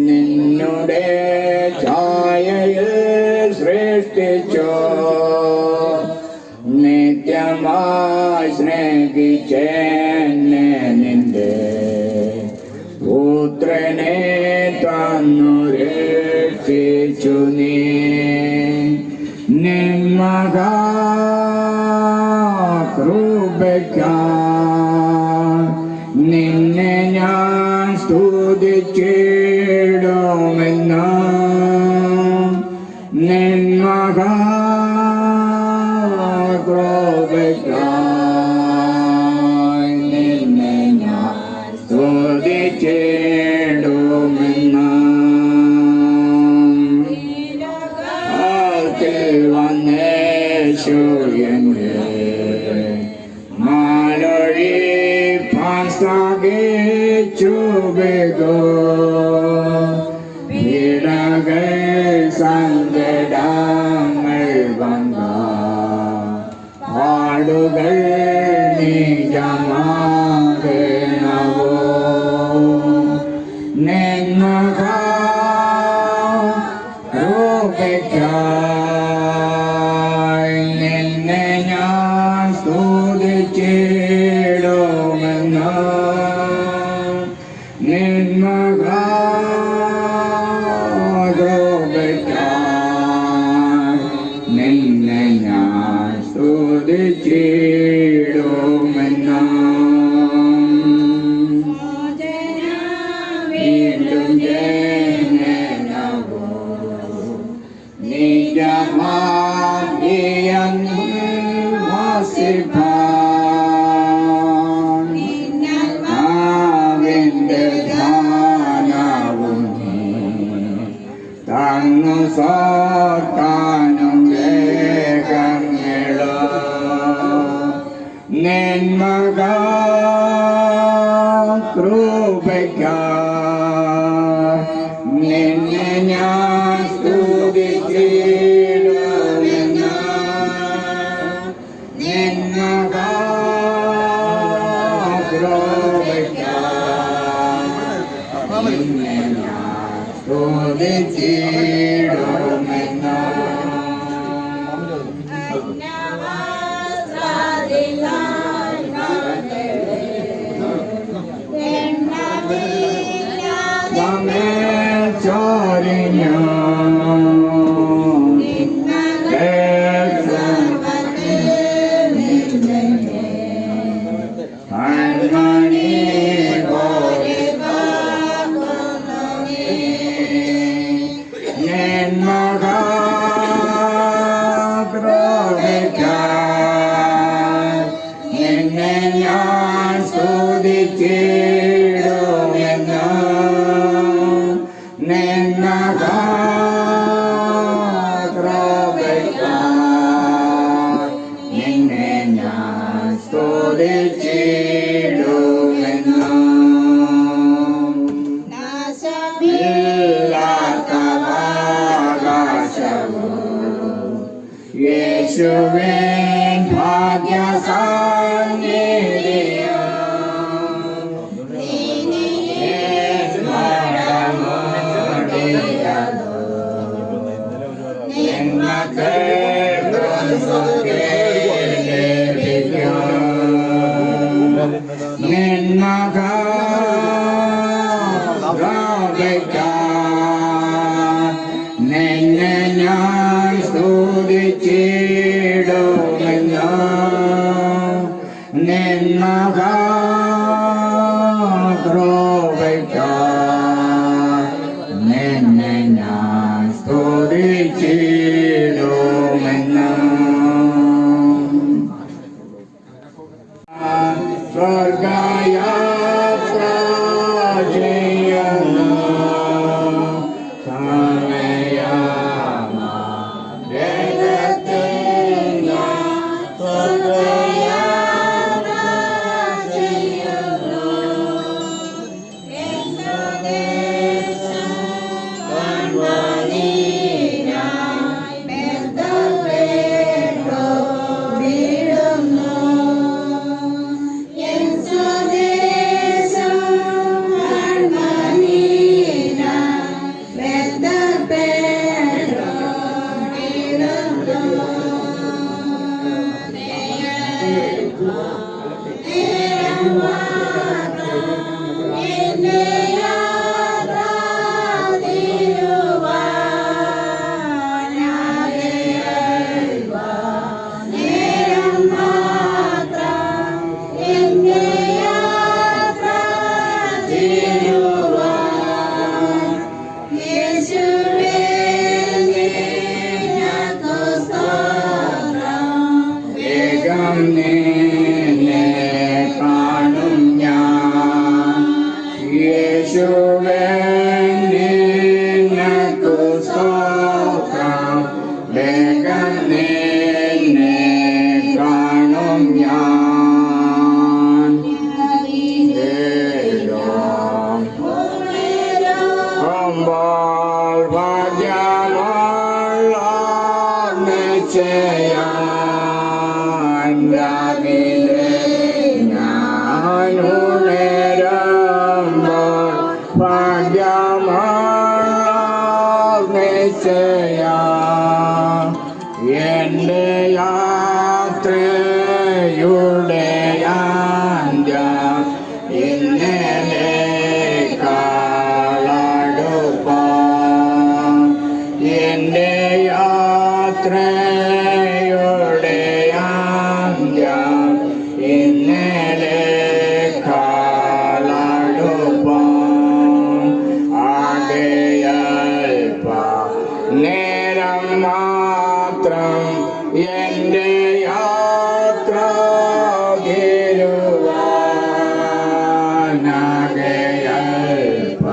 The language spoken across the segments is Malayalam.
നിന്നുടെ ഛായയിൽ സൃഷ്ടിച്ചോ നിത്യമായി സ്നേഹിച്ചെന്നെ നിന്റെ പുത്രനെ തന്നു രക്ഷിച്ചു നീ നിന്മകാ കൃപയ്ക്കായി നിന്നെ ഞാൻ സ്തുതിച്ചിടുമെന്ന് നിന്മകാ കൃപയ്ക്കായി നിന്നെ ഞാൻ സ്തുതിച്ചിടുമെന്ന് വന്നേശു എന്നെ മാലൊഴി പാസ്താകിച്ചു ബേഗോ പീഡകൾ സങ്കടങ്ങൾ വന്ന പാടുകൾ നിജമാകണവോ നിന്മകാ കൃപയ്ക്കായി നിന്നെ ഞാൻ സ്തുതിച്ചിടുമെന്ന് നിന്മകാ കൃപയ്ക്കായി നിന്നെ ഞാൻ സ്തുതിച്ചിടുമെന്ന് വീണ്ടും ജനനവോ നിജമാകിയെന്ന് വാസിപ്പാൻ നാവിന്റെ ധ്യാനവും തന്നു സോർക്കാനും ലേഖങ്ങളോ നിന്മകാ കൃപയ്ക്കായി നിന്നെ ഞാൻ സ്തുതിച്ചിടുമെന്ന് നിന്മകാ കൃപയ്ക്കായി നിന്നെ ഞാൻ സ്തുതിച്ചിടുമെന്ന് ചൊരിഞ്ഞു കൺമണി നിന്മകാ കൃപയ്ക്കായി നിന്നെ ഞാൻ സ്തുതിച്ചിടുമെന്ന് നിന്മകാ കൃപയ്ക്കായി നിന്നെ ഞാൻ സ്തുതിച്ചിടുമെന്ന് നാശമില്ലാത്തവകാശവും യേശുവിൻ ഭാഗ്യസാന്നിധ്യം നിന്മകാ കൃപയ്ക്കായി നിന്നെ ഞാൻ സ്തുതിച്ചിടുമെന്ന് നിന്മകാ കൃപയ്ക്കായി നിന്നെ ഞാൻ സ്തുതിച്ചിടുമെന്ന് സ്വർഗയാത്ര ചെയ്യുന്നു Yes, എന്റെ യാത്രയുടെ അന്ത്യം ഇന്നലെ കാളടുപ്പം എന്റെ യാത്രയുടെ അന്ത്യം ഇന്നലെ കാളടുപ്പം ആകെയൽപ്പ നേരം മാത്രം എന്റെ യാത്ര തീരുവാനാകെയൽപ്പ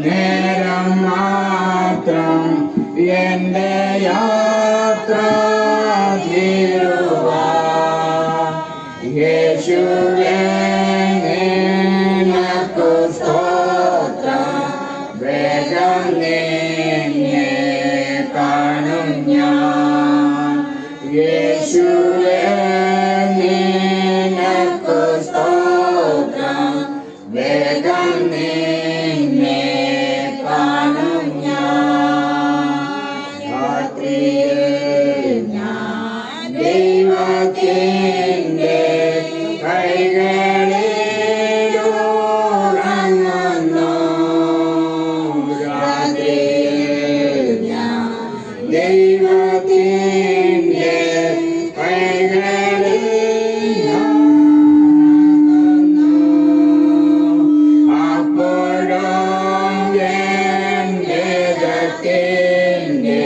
നേരം മാത്രം എന്റെ യാത്ര തീരുവാൻ യേശുവേ നിനക്കു സ്തോത്രം വേഗം നിന്നെ കാണും ഞാൻ യേശുവേ നിനക്കു സ്തോത്രം വേഗം നിന്നെ കാണും ഞാൻ രാത്രിയിൽ ഞാൻ ദൈവത്തിൻ്റെ കൈകളിലുറങ്ങുന്നു രാത്രിയിൽ ഞാൻ ദൈവത്തിൻ്റെ കൈകളിൽ അപ്പോഴും എൻ്റെ ദത്തിൻ്റെ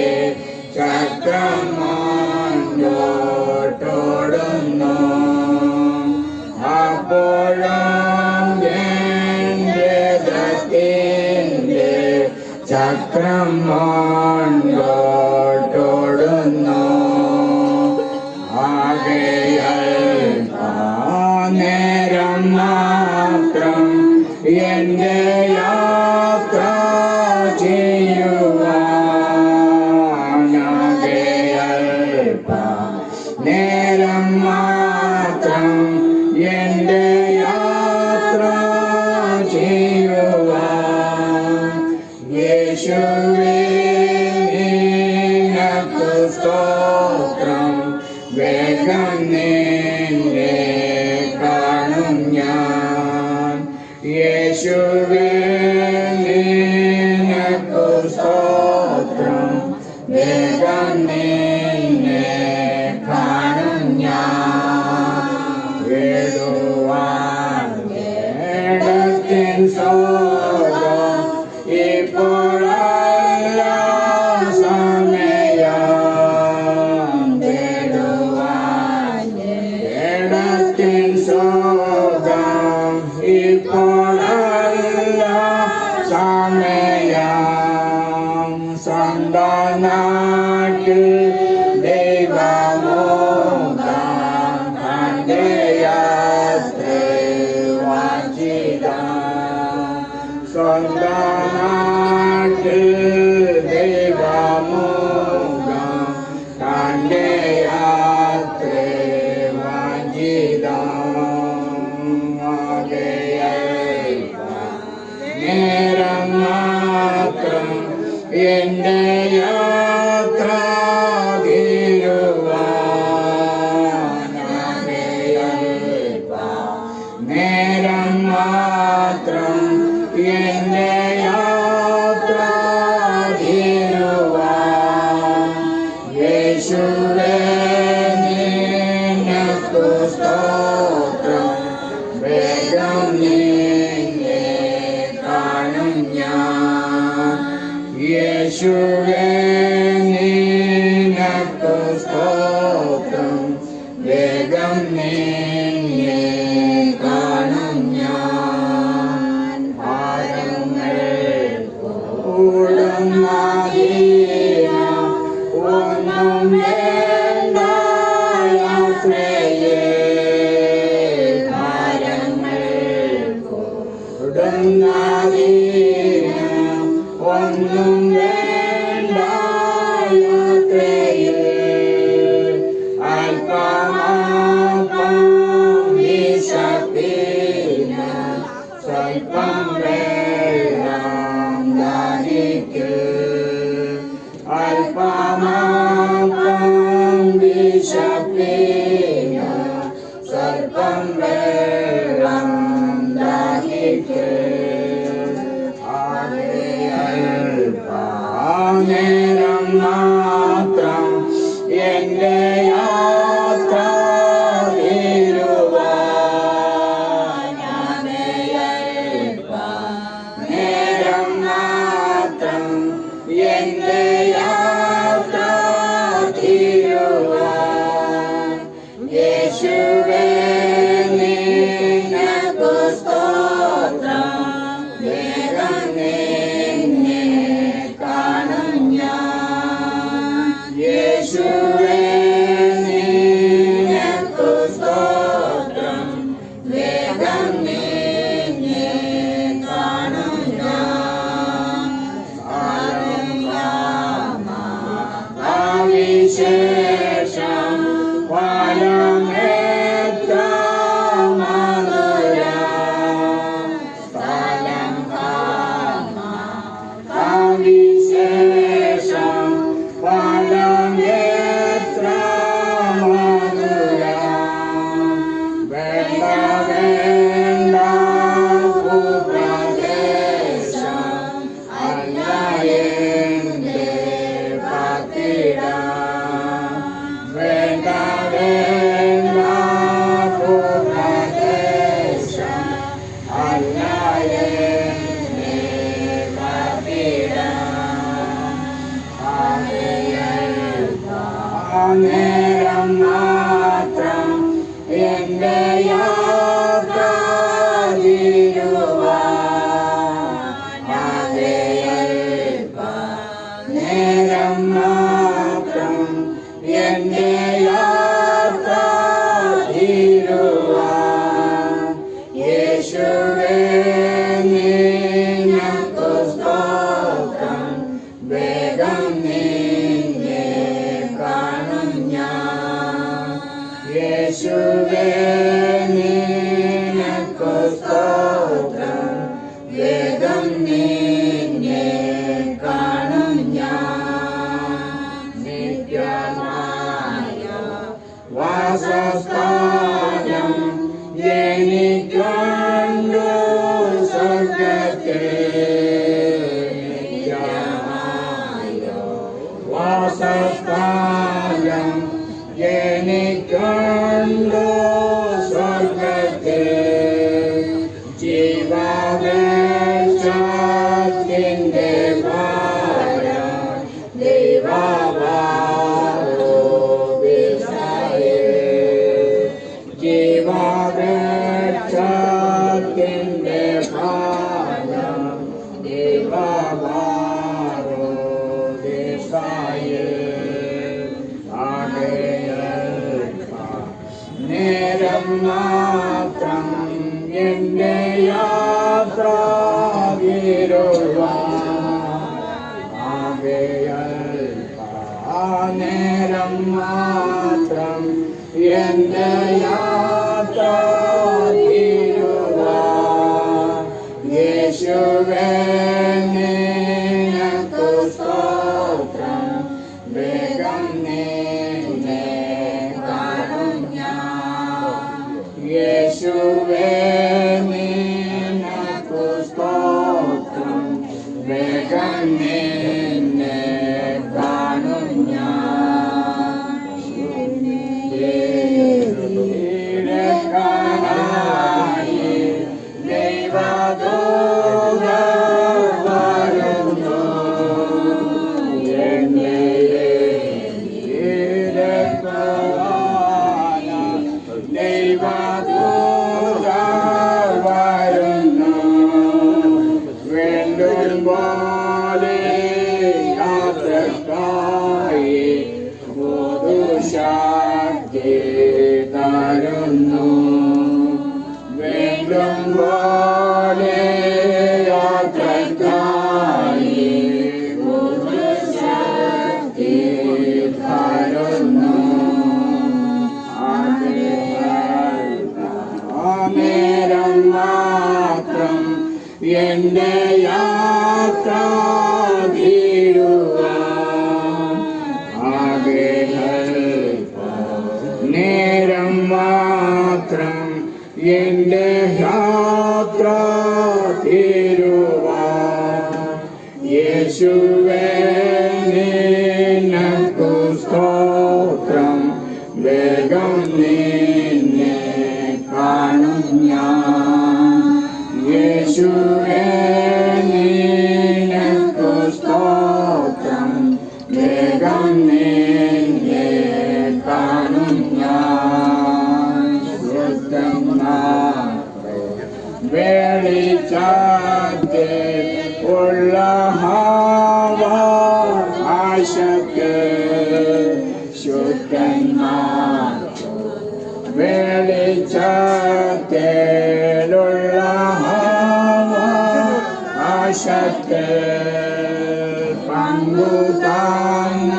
ചക്രം മുന്നോട്ടോടുന്നു അപ്പോഴും എൻ്റെ ദത്തിൻ്റെ ചക്രം മുന്നോട്ടോടുന്നു ആകെയൽപ്പ നേരം മാത്രം എന്റെ യാത്ര ചെയ്യുവാനാകെയൽപ്പ നേരം മാത്രം എന്റെ യാത്ര ചെയ്യുവാൻ യേശുവേ നിനക്കു സ്തോത്രം വേഗം നിന്നെ കാണും ഞാൻ യേശുവേ നിനക്കു സ്തോത്രം വേഗം നിന്നെ കാണും ഞാൻ വേടുവാൻ വേടത്തിൻ സോദം ഇപ്പോഴല്ല സമയം വേടുവാൻ വേടത്തിൻ സോദം ഇപ്പോഴല്ല സമയം സ്വന്തം നാട്ടിൽ ദൈവമോഹം തന്റെ യാത്ര വാഞ്ചിതം സ്വന്തം നാട്ടിൽ ദൈവമോഹം തന്റെ യാത്ര വാഞ്ചിതം നേരം മാത്രം എന്റെ യാത്ര തീരുവാനാകെയൽപ്പ സ്തോത്രം വേഗം നിന്നെ കാണും ഞാൻ യേശുവേ നിനക്കു സ്തോത്രം വേഗം നിന്നെ കാണും ഞാൻ ഭാരങ്ങൾ കൂടുന്നതിനും ഒന്നും വേണ്ട യാത്രയെ ഭാരങ്ങൾ കൂടുന്നതിനും ഒന്നും വേണ്ട യാത്രയെ അല്പമാപ്പം വിശപ്പിന് സ്വൽപ്പം വെള്ളം ദാഹിക്ക് അല്പമാപ്പം വിശപ്പിന് സ്വൽപ്പം വെള്ളം ദാഹിക്ക് നേരം മാത്രം എൻ്റെ യാത്ര നേരം മാത്രം എൻ്റെ യാത്ര തീരുവാൻ യേശുവേ നിനക്കു സ്തോത്രം വേഗം നിന്നെ കാണും ഞാൻ യേശുവേ നിനക്കു സ്തോത്രം വേഗം നിന്നെ കാണും ഞാൻ അവിശേഷം ഫലമെത്ര മധുരം സ്ഥലം അവിശേഷം ഫലമെത്ര മധുരം വേണ്ട വേണ്ട ഉപദേശം അല്ല എൻ്റെ പാത്തിടം വേണ്ട വേണ്ട ഉപദേശം അല്ല എൻ്റെ പാത്തിടം നേരം മാത്രം എൻ്റെ യാത്ര തീരുവാൻ നേരം മാത്രം എൻ്റെ യാത്ര തീരുവാൻ യേശുവേ നിനക്കു സ്തോത്രം വേഗം നിന്നെ കാണും ഞാൻ യേശുവേ നിനക്കു സ്തോത്രം വേഗം നിന്നെ കാണും ഞാൻ നിത്യമായ വാസസ്ഥാനം എനിക്കുണ്ടു സ്വർഗ്ഗത്തിൽ നിത്യമായ വാസസ്ഥാനം എനിക്കുണ്ടു സ്വർഗ്ഗത്തിൽ ജീവവൃക്ഷത്തിൻ്റെ ഫലം ദൈവവാരോപിച്ചായേ ജീവവൃക്ഷത്തിൻ്റെ ഫലം ദൈവവാരോപിച്ചായേ നേരം മാത്രം എൻ്റെ യാത്ര നേരം മാത്രം എൻ്റെ യാത്ര തീരുവാൻ യേശുവേ നിനക്കു സ്തോത്രം വേഗം നിന്നെ കാണും ഞാൻ യേശുവേ നിനക്കു സ്തോത്രം വേഗം നിന്നെ കാണും ഞാൻ വരുന്നു വീണ്ടും പോലെ യാത്രക്കായി പുതുശക്തി തരുന്നു വീണ്ടും പോലെ യാത്രക്കായി പുതുശക്തി തരുന്നു നേരം മാത്രം എന്റെ യാത്ര തീരുവാൻ നേരം മാത്രം എന്റെ യാത്ര തീരുവാൻ യേശുവേ നിനക്കു സ്തോത്രം വേഗം നിന്നെ കാണും ഞാൻ യേശുവേ നിനക്കു സ്തോത്രം വേഗം നിന്നെ കാണും ഞാൻ വെളിച്ചത്തിൽ ഉള്ള ആശക്ക് ശുദ്ധന്മാർ വെളിച്ചത്തിലുള്ള ആശക്ക് പങ്കുതാങ്ങ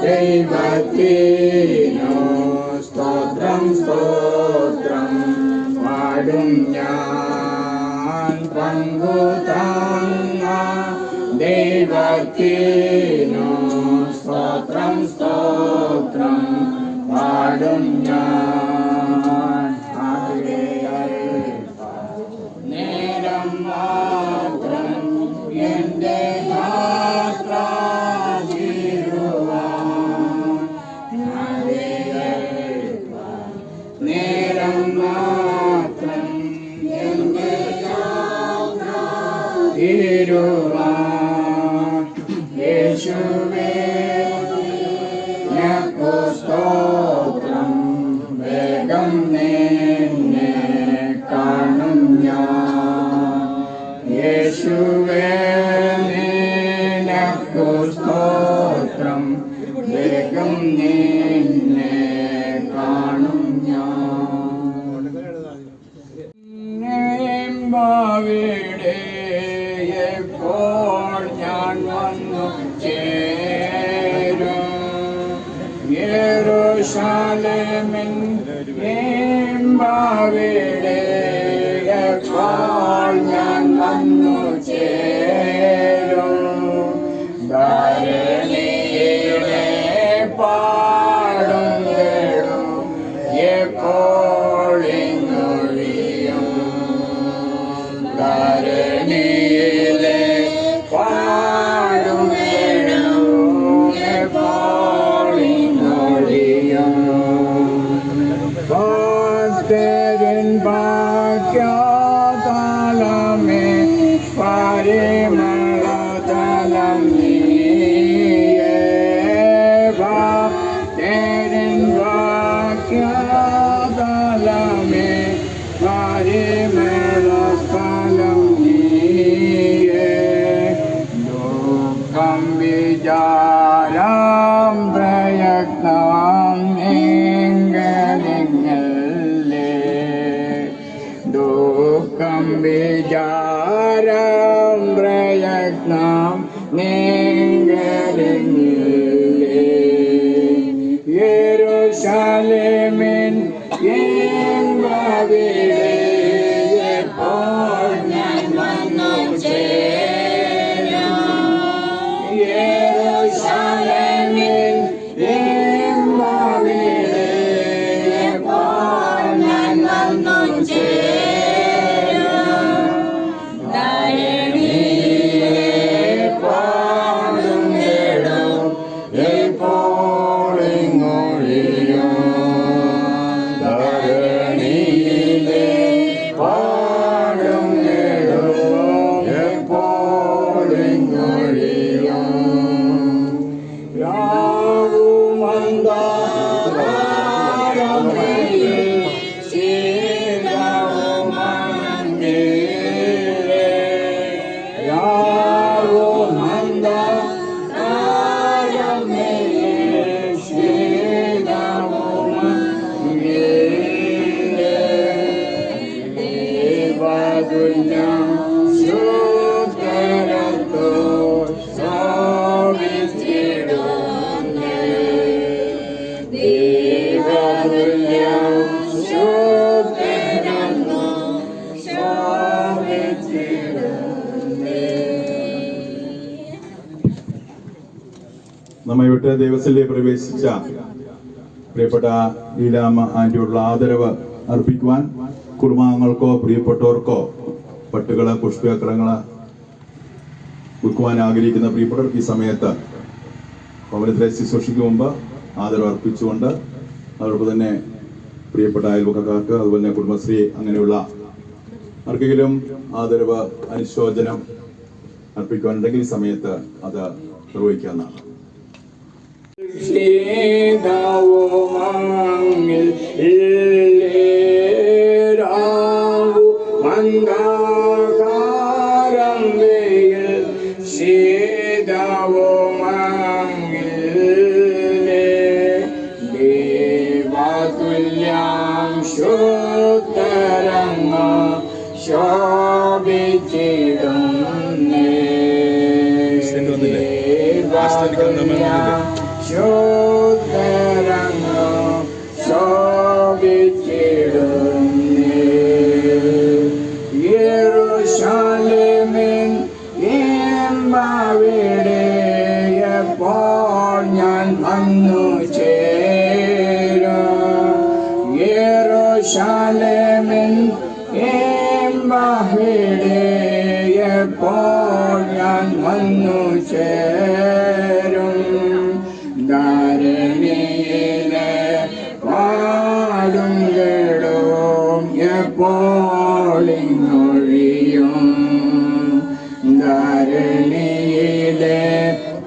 ദൈവത്തിനു സ്തോത്രം സ്തോത്രം പാടും ഞാൻ പങ്കുതാങ്ങ ദൈവത്തിനു സ്തോത്രം സ്തോത്രം പാടും ഞാൻ നേരം മാത്രം എന്റെ യാത്ര നേരം മാത്രം എന്റെ യാത്ര തീരുവാൻ യേശുവേ നിനക്കു സ്തോത്രം വേഗം നിന്നെ കാണും ഞാൻ യേശുവേ നിനക്കു സ്തോത്രം വേഗം നിന്നെ കാണും ഞാൻ ഭാവിയുടെ എപ്പോൾ ഞാൻ വന്നു ചേരും യെരൂശലേമിൻ ഭാവിയുടെ എപ്പോൾ ഞാൻ വന്നു ചേരും ധരണിയിലെ പാടും കേടും എപ്പോഴിങ്ങൊഴിയും ധരണിയിലെ പാടും കേടും എപ്പോഴിങ്ങൊഴിയും ഭക്തരിൻ ഭാഗ്യതലമേ പരിമളതലം നീയേ ഭക്തരിൻ ഭാഗ്യതലമേ പരിമളതലം നീയേ ദുഃഖം വിചാരം പ്രയത്നം നീങ്ങലിങ്ങല്ലേ ദുഃഖം വിചാരം പ്രയത്നം നീങ്ങലിങ്ങല്ലേ യെരൂശലേമിൻ ഭാവിയുടെ എപ്പോൾ ഞാൻ വന്നു ചേരും യെരൂശലേമിൻ ഭാവിയുടെ എപ്പോൾ ഞാൻ വന്നു ചേരും ധരണിയിലെ നമ്മെ വിട്ട് ദൈവത്തിലേക്ക് പ്രവേശിച്ച പ്രിയപ്പെട്ട ലീലാമ്മ ആന്റിയോടുള്ള ആദരവ് അർപ്പിക്കുവാൻ കുടുംബാംഗങ്ങൾക്കോ പ്രിയപ്പെട്ടവർക്കോ പട്ടുകള് പുഷ്പചക്രങ്ങള് വിൽക്കുവാൻ ആഗ്രഹിക്കുന്ന പ്രിയപ്പെട്ടവർക്ക് ഈ സമയത്ത് ഭവനത്തിലെ ശുശ്രൂഷയ്ക്ക് മുമ്പ് ആദരവ് അർപ്പിച്ചുകൊണ്ട് അതോടൊപ്പം തന്നെ പ്രിയപ്പെട്ട അയൽവക്കക്കാർക്ക് അതുപോലെ തന്നെ കുടുംബശ്രീ അങ്ങനെയുള്ള ആർക്കെങ്കിലും ആദരവ് അനുശോചനം അർപ്പിക്കുവാനുണ്ടെങ്കിൽ ഈ സമയത്ത് അത് നിർവഹിക്കാവുന്നതാണ്. ശ്രീധവുമങ്ങിൽ ഇല്ലേരാവു മന്ദാകാരം വെയിൽ ശ്രീധവുമങ്ങിൽ ദേവതുല്യം ശുദ്ധരങ്ങ ശോഭിച്ചിടുന്നേ ശോധരങ്ങോ ശോഭിച്ചിടുന്നേ യെരൂശലേമിൻ എമ്പാവിടെ എപ്പോൾ ഞാൻ വന്നു ചേരും യെരൂശലേമിൻ എമ്പാവിടെ എപ്പോൾ ഞാൻ വന്നു ചേരും ധാരണിയിലെ പാടും കേടും എപ്പോളിങ്ങൊഴിയും ധാരണിയിലെ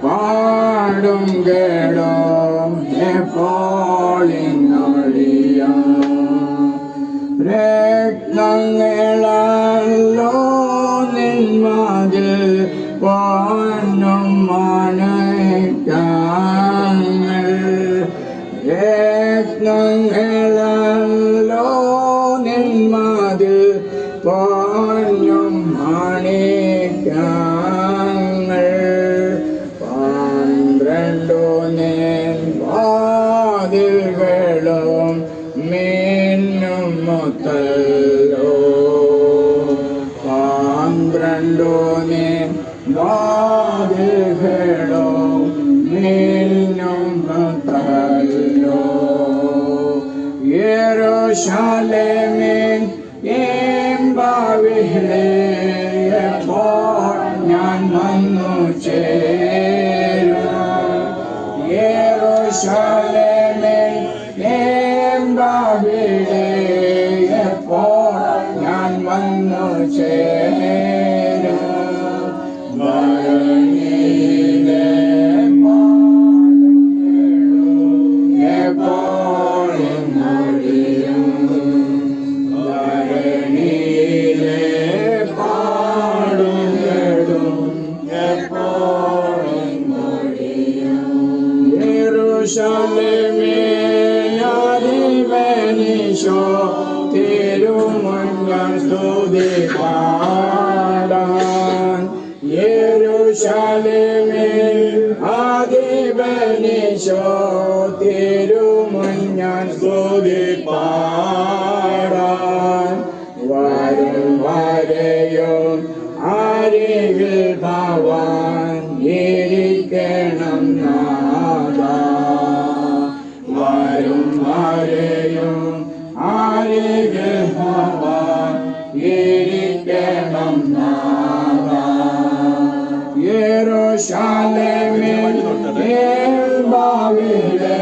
പാടും കേടും എപ്പോളിങ്ങൊഴിയും രത്നങ്ങളല്ലോ നിന്മതിൽ പൊന്നും മാണിക്യങ്ങൾ രത്നങ്ങളല്ലോ നിന്മതിൽ പൊന്നും മാണിക്യങ്ങൾ 12 നിൻ വാതിൽകളും മിന്നും മുത്തല്ലോ 12 നിൻ വാതിൽകളും മിന്നും മുത്തല്ലോ യെരൂശലേമിൻ എമ്പാവിടെ എപ്പോൾ ഞാൻ വന്നു ചേരും യെരൂശലേമിൻ എമ്പാവിടെ എപ്പോൾ ഞാൻ വന്നു ചേരും ധരണിയിലെ എപ്പോഴും ധരണിയിലെ പാടും കേടും എപ്പോഴും യെരൂശലേമിൻ അതിബനിശോ തിരുമുൻപിൽ സ്തുതി പാടാൻ യെരൂശലേമിൻ അതിബനിശോ തിരുമുൻപിൽ സ്തുതി പാടാൻ വരും വരെയും അരികിൽ ഭവാൻ ഇരിക്കണം നാഥാ വരും വരെയും അരികിൽ ഭവാൻ ഇരിക്കണം നാഥാ യെരൂശലേമിൻ എമ്പാവിടെ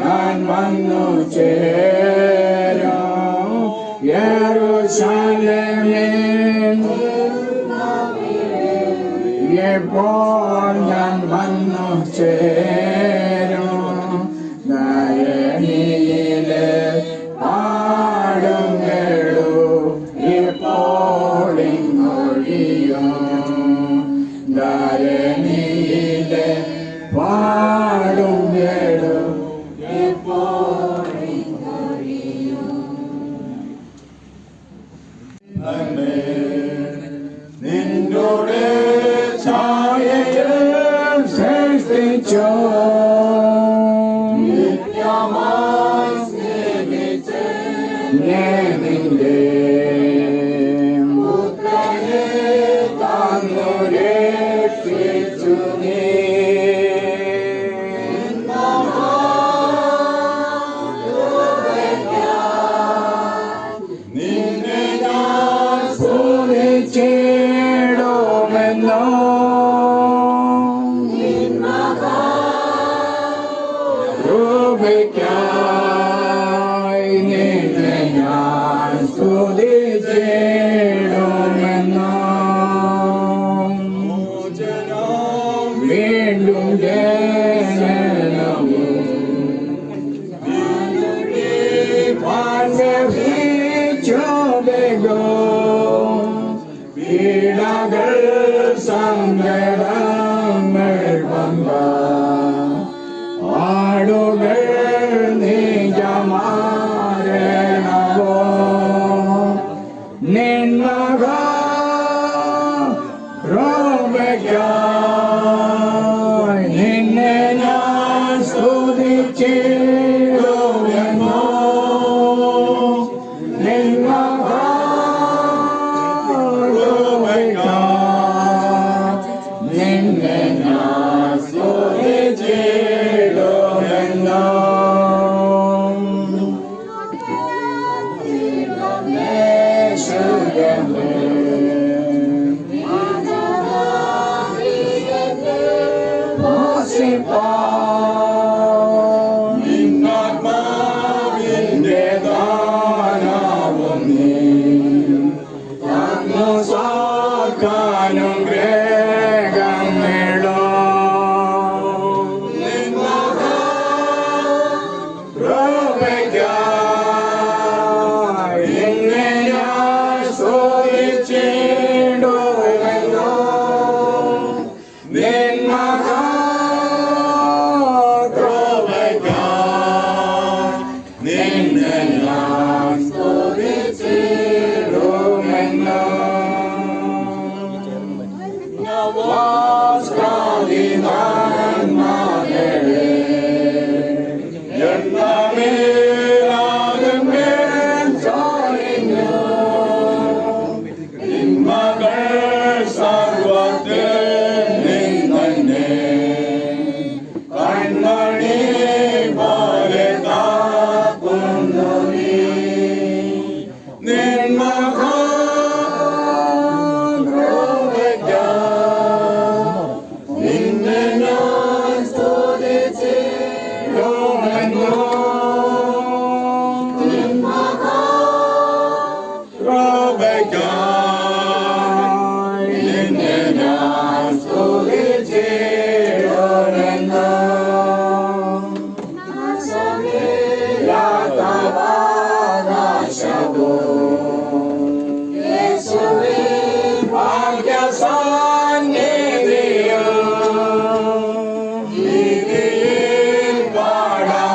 ഞാൻ വന്നു ചേരും യെരൂശലേമിൻ എപ്പോൾ ഞാൻ വന്നു ചേരും ധരണിയിലെ പാടും കേടും എപ്പോളിങ്ങൊഴിയും ധരണിയിലെ പാടും കേടും എപ്പോളിങ്ങൊഴിയും നിന്റെ പുത്രനെ തന്നു രക്ഷിച്ചു നീ. നിന്നെ ഞാൻ സ്തുതിച്ചിടുമെന്നോ കൃപയ്ക്കായി നിന്നെ ഞാൻ സ്തുതിച്ചിടുമെന്നോ വീണ്ടും ജനനവും പീഡകൾ സങ്കടങ്ങൾ വന്ന ആടുകൾ നിജമാരണവോ നിന്മക രോഗയ്ക്കായി നിന്നെ ഞാൻ സ്തുതിച്ചിടുമെന്നോ നിന്മക രോഗയ്ക്കായി നിന്നെ ഞാൻ സ്തുതിച്ചിടുമെന്നോ നിന്നാത്മാവിന്റെ ദാനവും നീ തന്നു സാക്കാനും ഗ്രഹങ്ങളോ കൃപയ്ക്കായി നിന്നെ ഞാൻ സ്തുതിച്ചിടുമെന്നോ നിന്മക നിന്നെ ഞാൻ സ്തുതിച്ചിടുമെന്നോ നമസ്കാരിനാന്മാകളെ എന്നമേലാകുമേൽ ചൊരിഞ്ഞു നിന്മകൾ സർവ്വത്തിൽ നിന്നെ കൺമണി പോലെ കാക്കുന്നു നീ നിന്മക നിന്നെ ഞാൻ സ്തുതിച്ചിടുമെന്നോ കൃപയ്ക്കായി നിന്നെ ഞാൻ സ്തുതിച്ചിടുമെന്നോ യാതവാദശതോ യേശുവേ ഭാഗ്യസാന്നിധ്യം നീതിയിൽ പാടമോടിയതും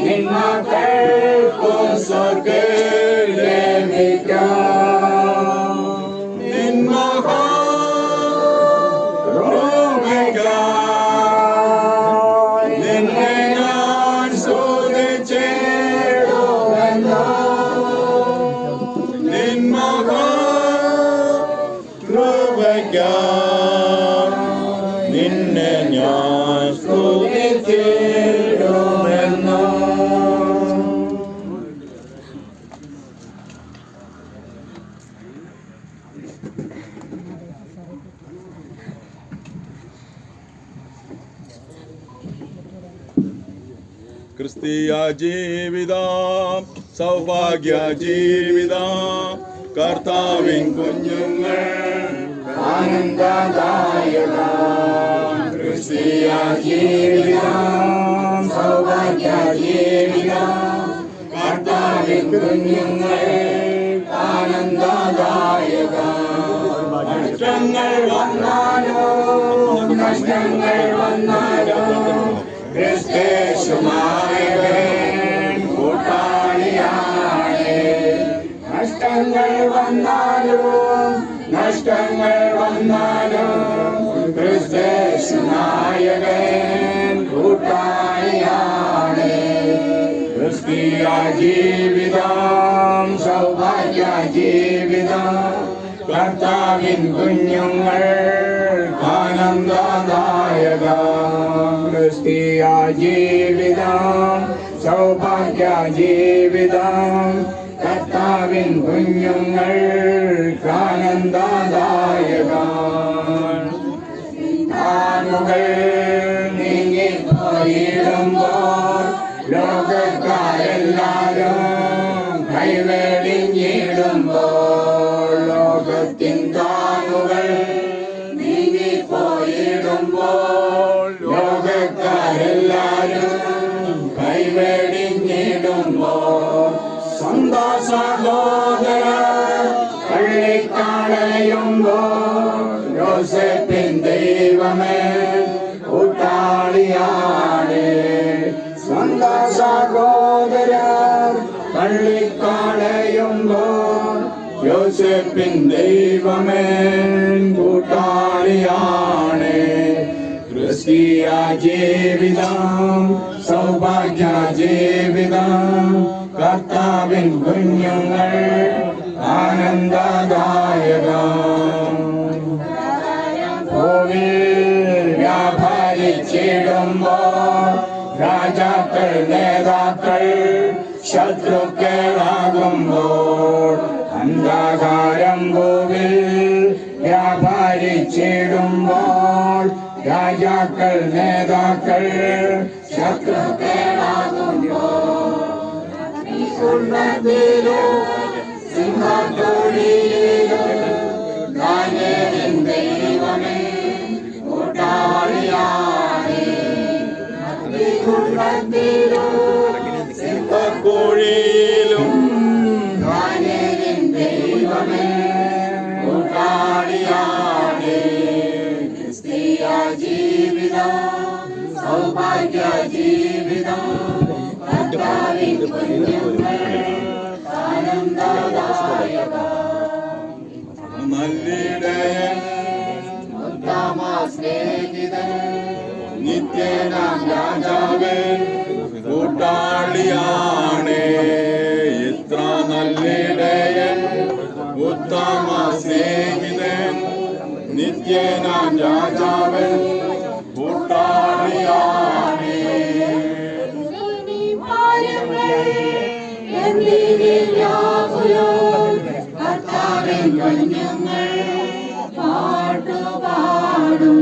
നിന്മക്കൾക്കും സ്വർഗ്ഗത്തിൽ ലഭിക്കാം നിന്മക രോഗയ്ക്കായി നിന്നെ ഞാൻ സ്തുതിച്ചിടുമെന്നോ നിന്മക കൃപയ്ക്കായി നിന്നെ ഞാൻ സ്തുതിച്ചിടുമെന്നോ ക്രിസ്തീയ ജീവിതം സൗഭാഗ്യ ജീവിതം കർത്താവിൻ കുഞ്ഞുങ്ങൾ ആനന്ദദായക ക്രിസ്തീയ ജീവിതം സൗഭാഗ്യ ജീവിതം കർത്താവിൻ കുഞ്ഞുങ്ങൾ ആനന്ദദായക നഷ്ടങ്ങൾ വന്നാലും നഷ്ടങ്ങൾ വന്നാലും ക്രിസ്തേശുമായവൻ കൂട്ടാളിയാണ് നഷ്ടങ്ങൾ വന്നാലും നഷ്ടങ്ങൾ വന്നാലും ക്രിസ്തേശുനായകൻ കൂട്ടാളിയാണ് ക്രിസ്തീയ ജീവിതം സൗഭാഗ്യ ജീവിതം കർത്താവിൻ കുഞ്ഞുങ്ങൾ ആനന്ദദായകം ക്രിസ്തീയ ജീവിതം സൗഭാഗ്യ ജീവിതം കർത്താവിൻ കുഞ്ഞുങ്ങൾ ആനന്ദദായകം താനുകൾ നീങ്ങിപ്പോയിടുമ്പോൾ ലോകക്കാരെല്ലാരും കൈവേടിഞ്ഞിടുമ്പോൾ ലോകത്തിൻ താനുകൾ നീങ്ങിപ്പോയിടുമ്പോൾ ലോകക്കാരെല്ലാരും കൈവേടിഞ്ഞിടുമ്പോൾ സ്വന്തം സഹോദര പള്ളിക്കളയുമ്പോൾ യോസേപ്പിൻ ദൈവമേ കൂട്ടാളിയാണ് സ്വന്തം സഹോദരർ പള്ളിക്കളയുമ്പോൾ യോസേപ്പിൻ ദൈവമേ കൂട്ടാളിയാണ് ക്രിസ്തീയ ജീവിതം സൗഭാഗ്യ ജീവിതം കർത്താവിൻ കുഞ്ഞുങ്ങൾ ആനന്ദദായകം ഭൂമിയിൽ വ്യാപരിച്ചിടുമ്പോൾ രാജാക്കൾ നേതാക്കൾ ശത്രുക്കളാകുമ്പോൾ അന്ധകാരം ഭൂമിയിൽ വ്യാപരിച്ചിടുമ്പോൾ രാജാക്കൾ നേതാക്കൾ ശത്രുക്കളാകുമ്പോൾ ദൈവമേ കൂട്ടാളിയാണ് കോഴിയിലും ദൈവമേ കൂട്ടാളിയാണ് ക്രിസ്തീയ ജീവിതം സൗഭാഗ്യ ജീവിതം കർത്താവിൻ കുഞ്ഞുങ്ങൾ ആനന്ദദായകം നല്ലിടയൻ ഉത്തമ സ്നേഹിതൻ നിത്യനാം രാജാവൻ കൂട്ടാളിയാണ് എത്ര നല്ലിടയൻ ഉത്തമ സ്നേഹിതൻ നിത്യനാം രാജാവൻ കൂട്ടാളിയാണ് കർത്താവിൻ കുഞ്ഞുങ്ങൾ പാട്ടുപാടും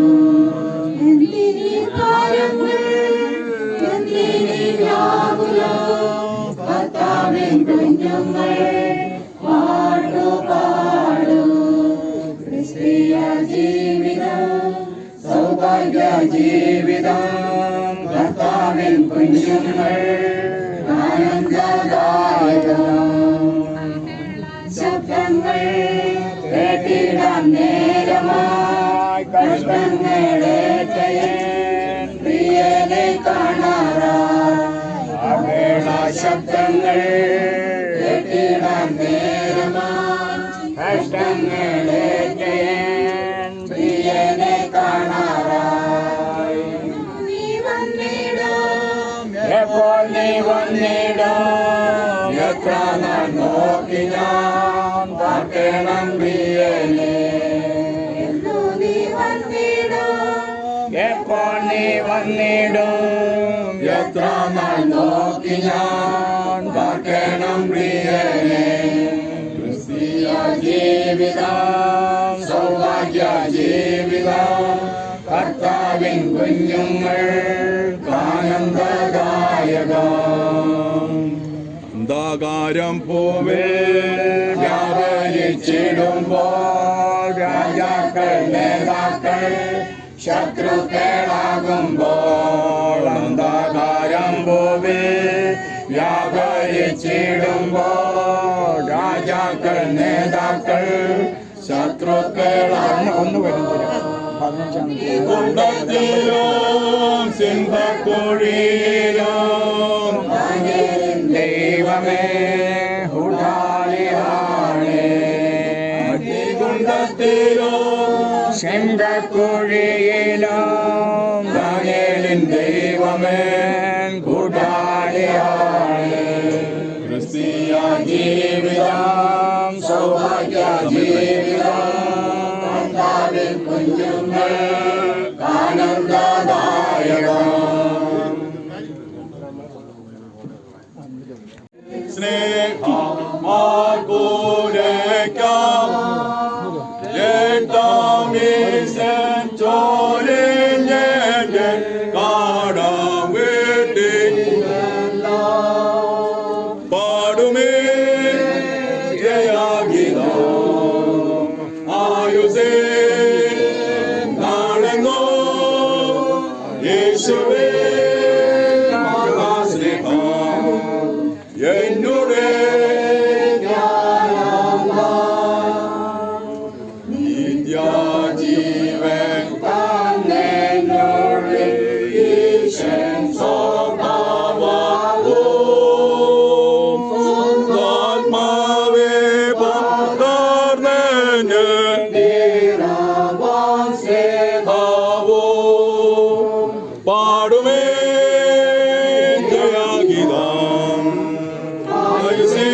കർത്താവിൻ കുഞ്ഞുങ്ങൾ പാട്ടുപാടും ക്രിസ്തീയ ജീവിതം സൗഭാഗ്യ ജീവിതം കർത്താവിൻ കുഞ്ഞുങ്ങൾ ആനന്ദദായകം ശബ്ദങ്ങൾ കേട്ടിടാൻ നേരമായി കഷ്ടങ്ങളേറ്റയൻ പ്രിയനെ കാണാറായി അവേള ശബ്ദങ്ങൾ കേട്ടിടാൻ നേരമായി കഷ്ടങ്ങളേറ്റയൻ പ്രിയനെ കാണാറായി നീ വന്നിടും എപ്പോൾ നീ വന്നിടും എത്ര നാൾ നോക്കി ഞാൻ പാർക്കണം പ്രിയനെ നീ വന്നിടും എപ്പോൾ നീ വന്നിടും എത്ര നാൾ നോക്കി ഞാൻ പാർക്കണം പ്രിയനെ ക്രിസ്തീയ ജീവിതം സൗഭാഗ്യ ജീവിതം കർത്താവിൻ കുഞ്ഞുങ്ങൾ ആനന്ദദായകം അന്ധകാരം പൂവേ വ്യാപരിച്ചിടുമ്പോൾ രാജാക്കൾ നേതാക്കൾ ശത്രുക്കളാകുമ്പോൾ അന്ധകാരം പൂവേ വ്യാപരിച്ചിടുമ്പോൾ രാജാക്കൾ നേതാക്കൾ ശത്രുക്കളാണ് ഒന്ന് വരുന്നില്ല കുണ്ടത്തിലും സിംഹക്കുഴിയിലും ദൈവമേ കൂട്ടാളിയാണ് കുണ്ടത്തിലും സിംഹക്കുഴിയിലും ദാനിയേലിൻ ദൈവമേ കൂട്ടാളിയാണ് ജീവിതം സൗഭാഗ്യ ജീവിതം കർത്താവിൻ കുഞ്ഞുങ്ങൾ ആനന്ദദായകം സ്നേഹമാകുരയ്ക്കാം രക്തമീശൻ ചോരിഞ്ഞ് കാടാം വീട്ടിൽ പാടുമേ ജയഗീതം ആയുസേ നാളെങ്ങോ യേശുവേ മഹാസ്നേഹം എന്നോട് നിത്യജീവൻ തന്നെന്നുള്ളിൽ ഈശൻ സ്വഭാവവും സ്വന്താത്മാവേ പകർന്നെന്ന് നിറവാൻ സ്നേഹവും പാടുമേ ജയഗീതം ആയുസേ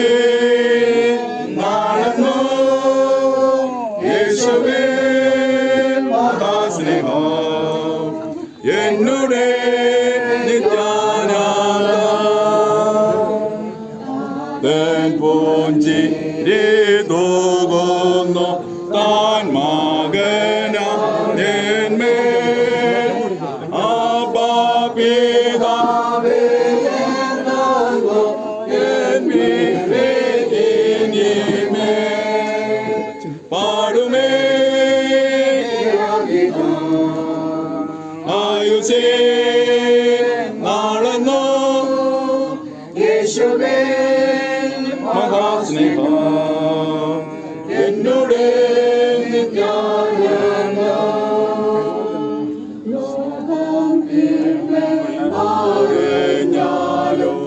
നാളെന്നോ യേശുവേ മഹാസ്നേഹം എന്നോട് നിത്യാനന്ദം പുഞ്ചിരിതൂകുന്നു താൻ മകനന്മേൽ അപ്പാ പിതാവേ പാടുമേ ആയുസേ നാളെന്നോ യേശുവേ മഹാസ്നേഹം എന്നോട് ഞാലോ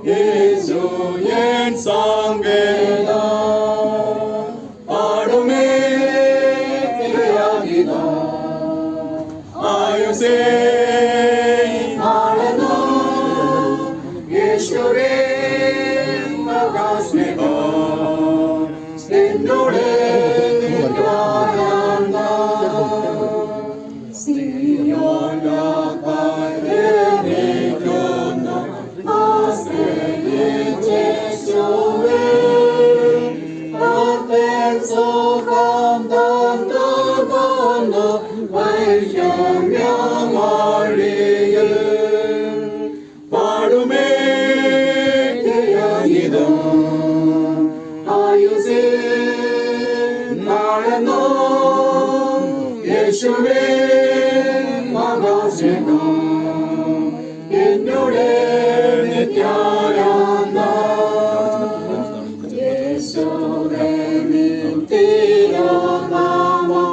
യേശു എൻ സങ്കേത പാടുമേ ആയുസേ യേശുവേ മഹാസ്നേഹം എന്നോട് പാടുമേ ജയഗീതം ആയുസേ നാളെന്നോ യേശുവേ മഹാസ്നേഹം എന്നോട് നിത്യാനന്ദം യേശുവേ തിരുനാമം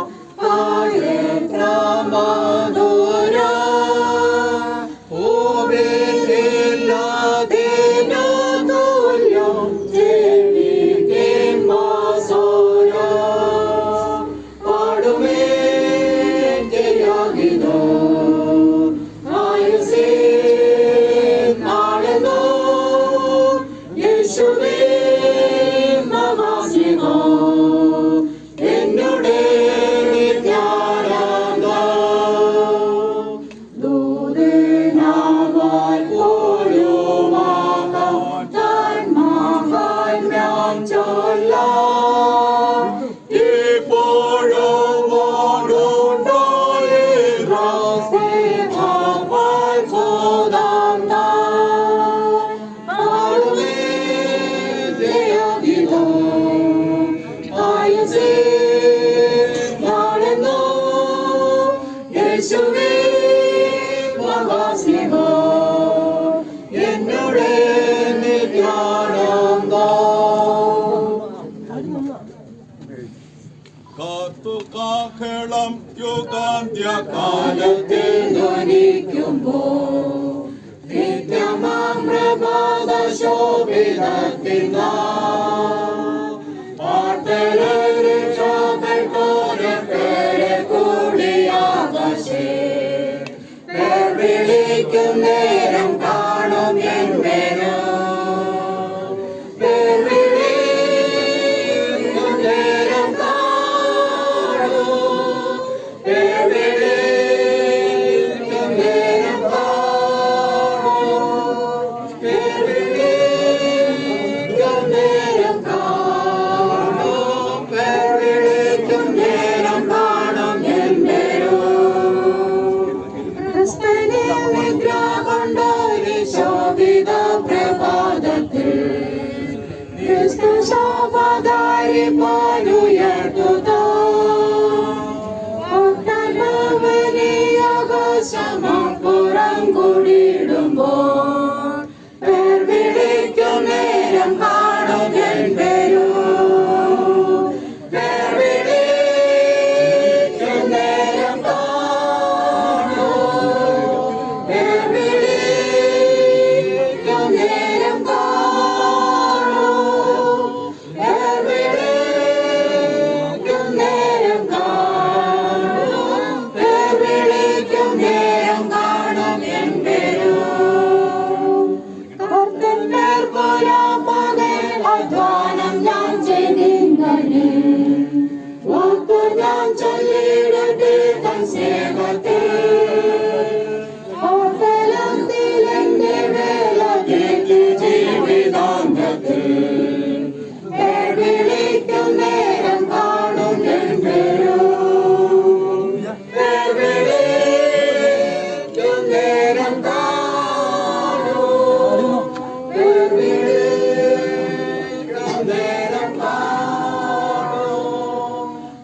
കാത്തുകാഹളം യുഗാന്ത്യകാലത്തിൽ ധ്വനിക്കുമ്പോൾ നിത്യമാം പ്രഭാത ശോഭിതത്തിന പാർത്തലൊരു ശോഭ കോരക്കര നേരം കാണും എൻ വരും. പേർ വിളിക്കും നേരം കാണും. പേർ വിളിക്കും നേരം കാണും. പേർ വിളിക്കും നേരം കാണും. പേർ വിളിക്കും നേരം കാണും എൻ വരും. ക്രിസ്തുവിനെ നിദ്ര കൊണ്ടൊരു ശോഭിത പ്രഭാതത്തിൽ ക്രിസ്തു ശോഭധാരി പോലുയർത്തുക. സമപുറം കൂടിയിടുമ്പോൾ പേർ വിളിക്കും നേരം കാണും എൻ വരും. പേർ വിളിക്കും നേരം കാണും. പേർ വിളിക്കും നേരം കാണും. പേർ വിളിക്കും നേരം കാണും. പേർ വിളിക്കും നേരം കാണും എൻ വരും. കർത്തന്മാർ പുരാപകൽ അധ്വാനം ഞാൻ ചെയ്തിങ്ങനെ വാക്കു ഞാൻ ചൊല്ലിടട്ടെ തൻ സ്നേഹത്തിൽ. ഓർത്തലത്തിൽ എന്റെ വേല കേട്ടു ജീവിതാന്തത്തിൽ പേർ വിളിക്കും നേരം കാണും എൻ വരും. പേർ വിളിക്കും നേരം കാണും. പേർ വിളിക്കും നേരം കാണും.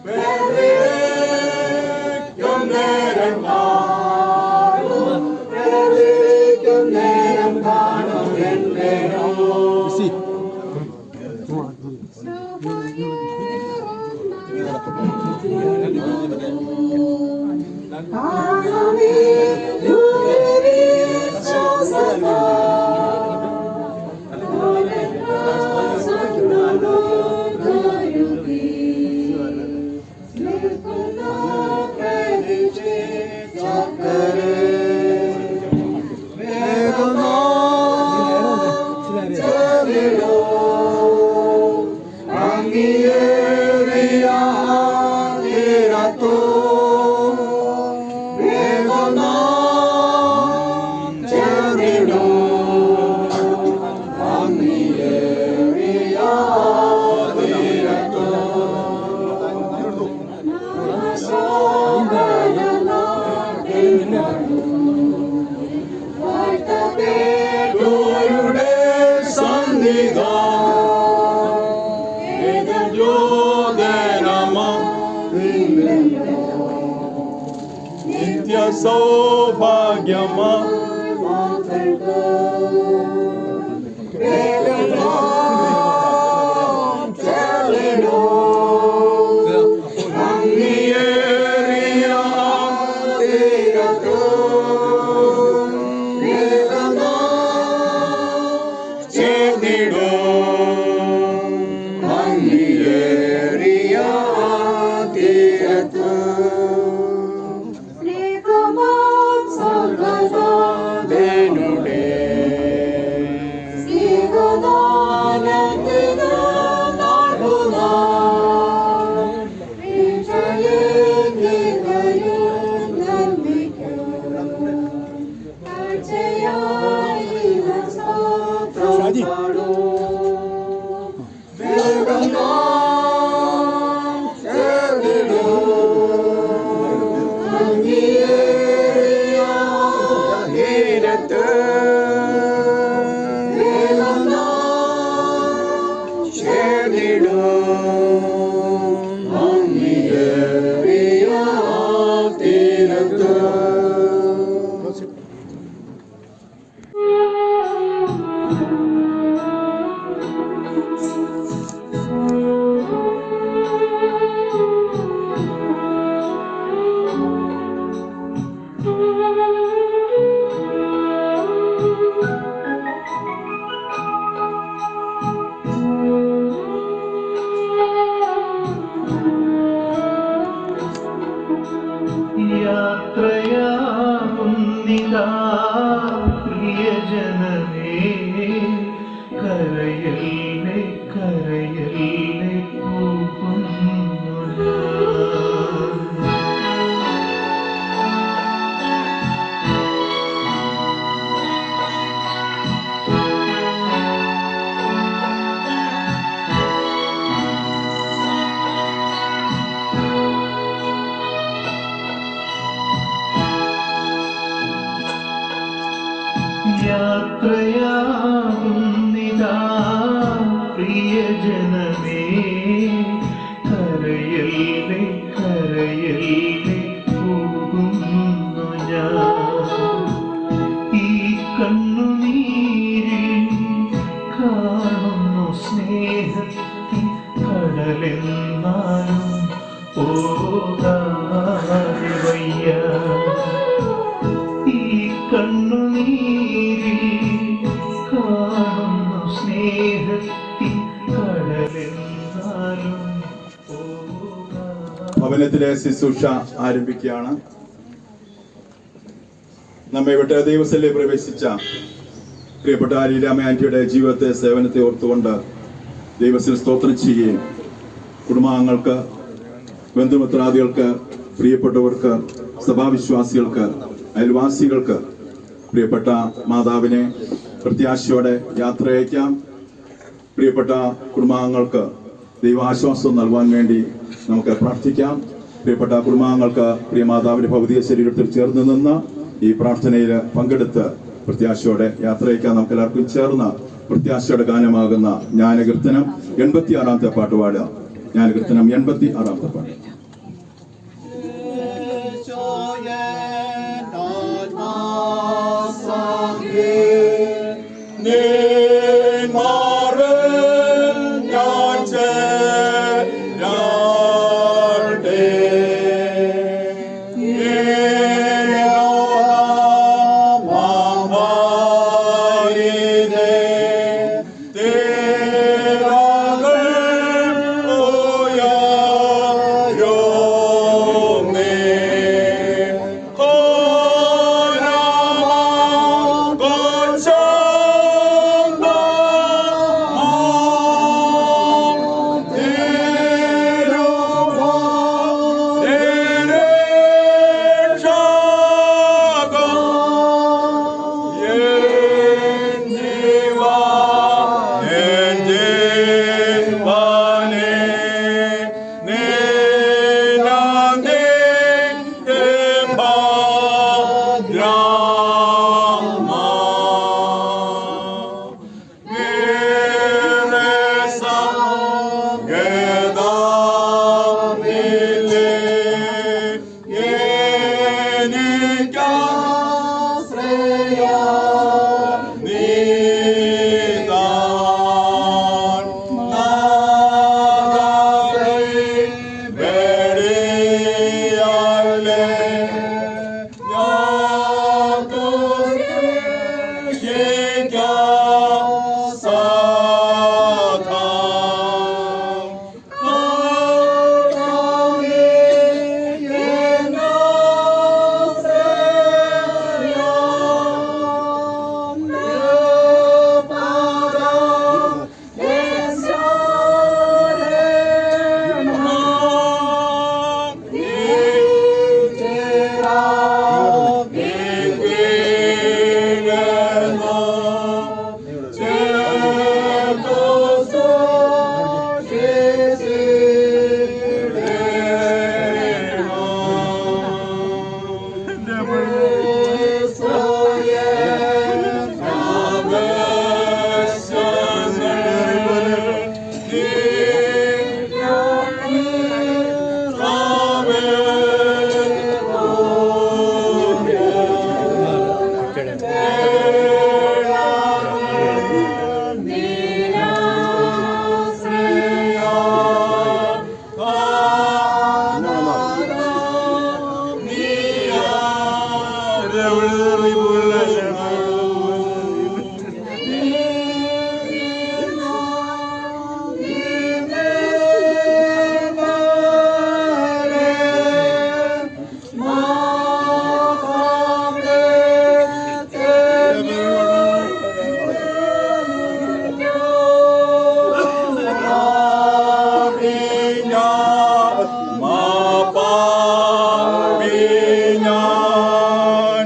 പേർ വിളിക്കും നേരം കാണും. പേർ വിളിക്കും നേരം കാണും എൻ വരും. നിത്യ സൗഭാഗ്യമാ കരയല്ലേ കരയല്ലേ പോകുന്നു യാത്രയാകുന്നിതാ പ്രിയജനമേ കരയല്ലേ കരയല്ലേ പോകുന്നു ഞാൻ ഈ കണ്ണുനീരിൽ കാണുന്നു സ്നേഹത്തിൻ കടലെന്നാലും പോകാതെ വയ്യ ഈ കണ്ണുനീരിൽ കാണുന്നു സ്നേഹത്തിൻ കടലെന്നാലും ഭവനത്തിലെ ശുശ്രൂഷ ആരംഭിക്കുകയാണ്. നമ്മെ വിട്ട് ദൈവസഭയിൽ പ്രവേശിച്ച പ്രിയപ്പെട്ട ലീലാമ്മ ആന്റിയുടെ ജീവിതത്തെ സേവനത്തെ ഓർത്തുകൊണ്ട് ദൈവത്തിൽ സ്തോത്രം ചെയ്യുകയും കുടുംബാംഗങ്ങൾക്ക് ബന്ധുമിത്രാദികൾക്ക് പ്രിയപ്പെട്ടവർക്ക് സഭാവിശ്വാസികൾക്ക് അയൽവാസികൾക്ക് പ്രിയപ്പെട്ട മാതാവിനെ പ്രത്യാശയോടെ യാത്രയയക്കാം. പ്രിയപ്പെട്ട കുടുംബാംഗങ്ങൾക്ക് ദൈവാശ്വാസം നൽകുവാൻ വേണ്ടി നമുക്ക് പ്രാർത്ഥിക്കാം. പ്രിയപ്പെട്ട കുടുംബാംഗങ്ങൾക്ക് പ്രിയ മാതാവിന്റെ ഭൗതിക ശരീരത്തിൽ ചേർന്ന് നിന്ന് ഈ പ്രാർത്ഥനയിൽ പങ്കെടുത്ത് പ്രത്യാശയോടെ യാത്രയയക്കാൻ നമുക്ക് എല്ലാവർക്കും ചേർന്ന് പ്രത്യാശയുടെ ഗാനമാകുന്ന ജ്ഞാനകീർത്തനം 86-ാമത്തെ പാട്ട് പാടുക. ജ്ഞാനകീർത്തനം 86-ാമത്തെ പാട്ട്. Yo മാപാപി ഞാൻ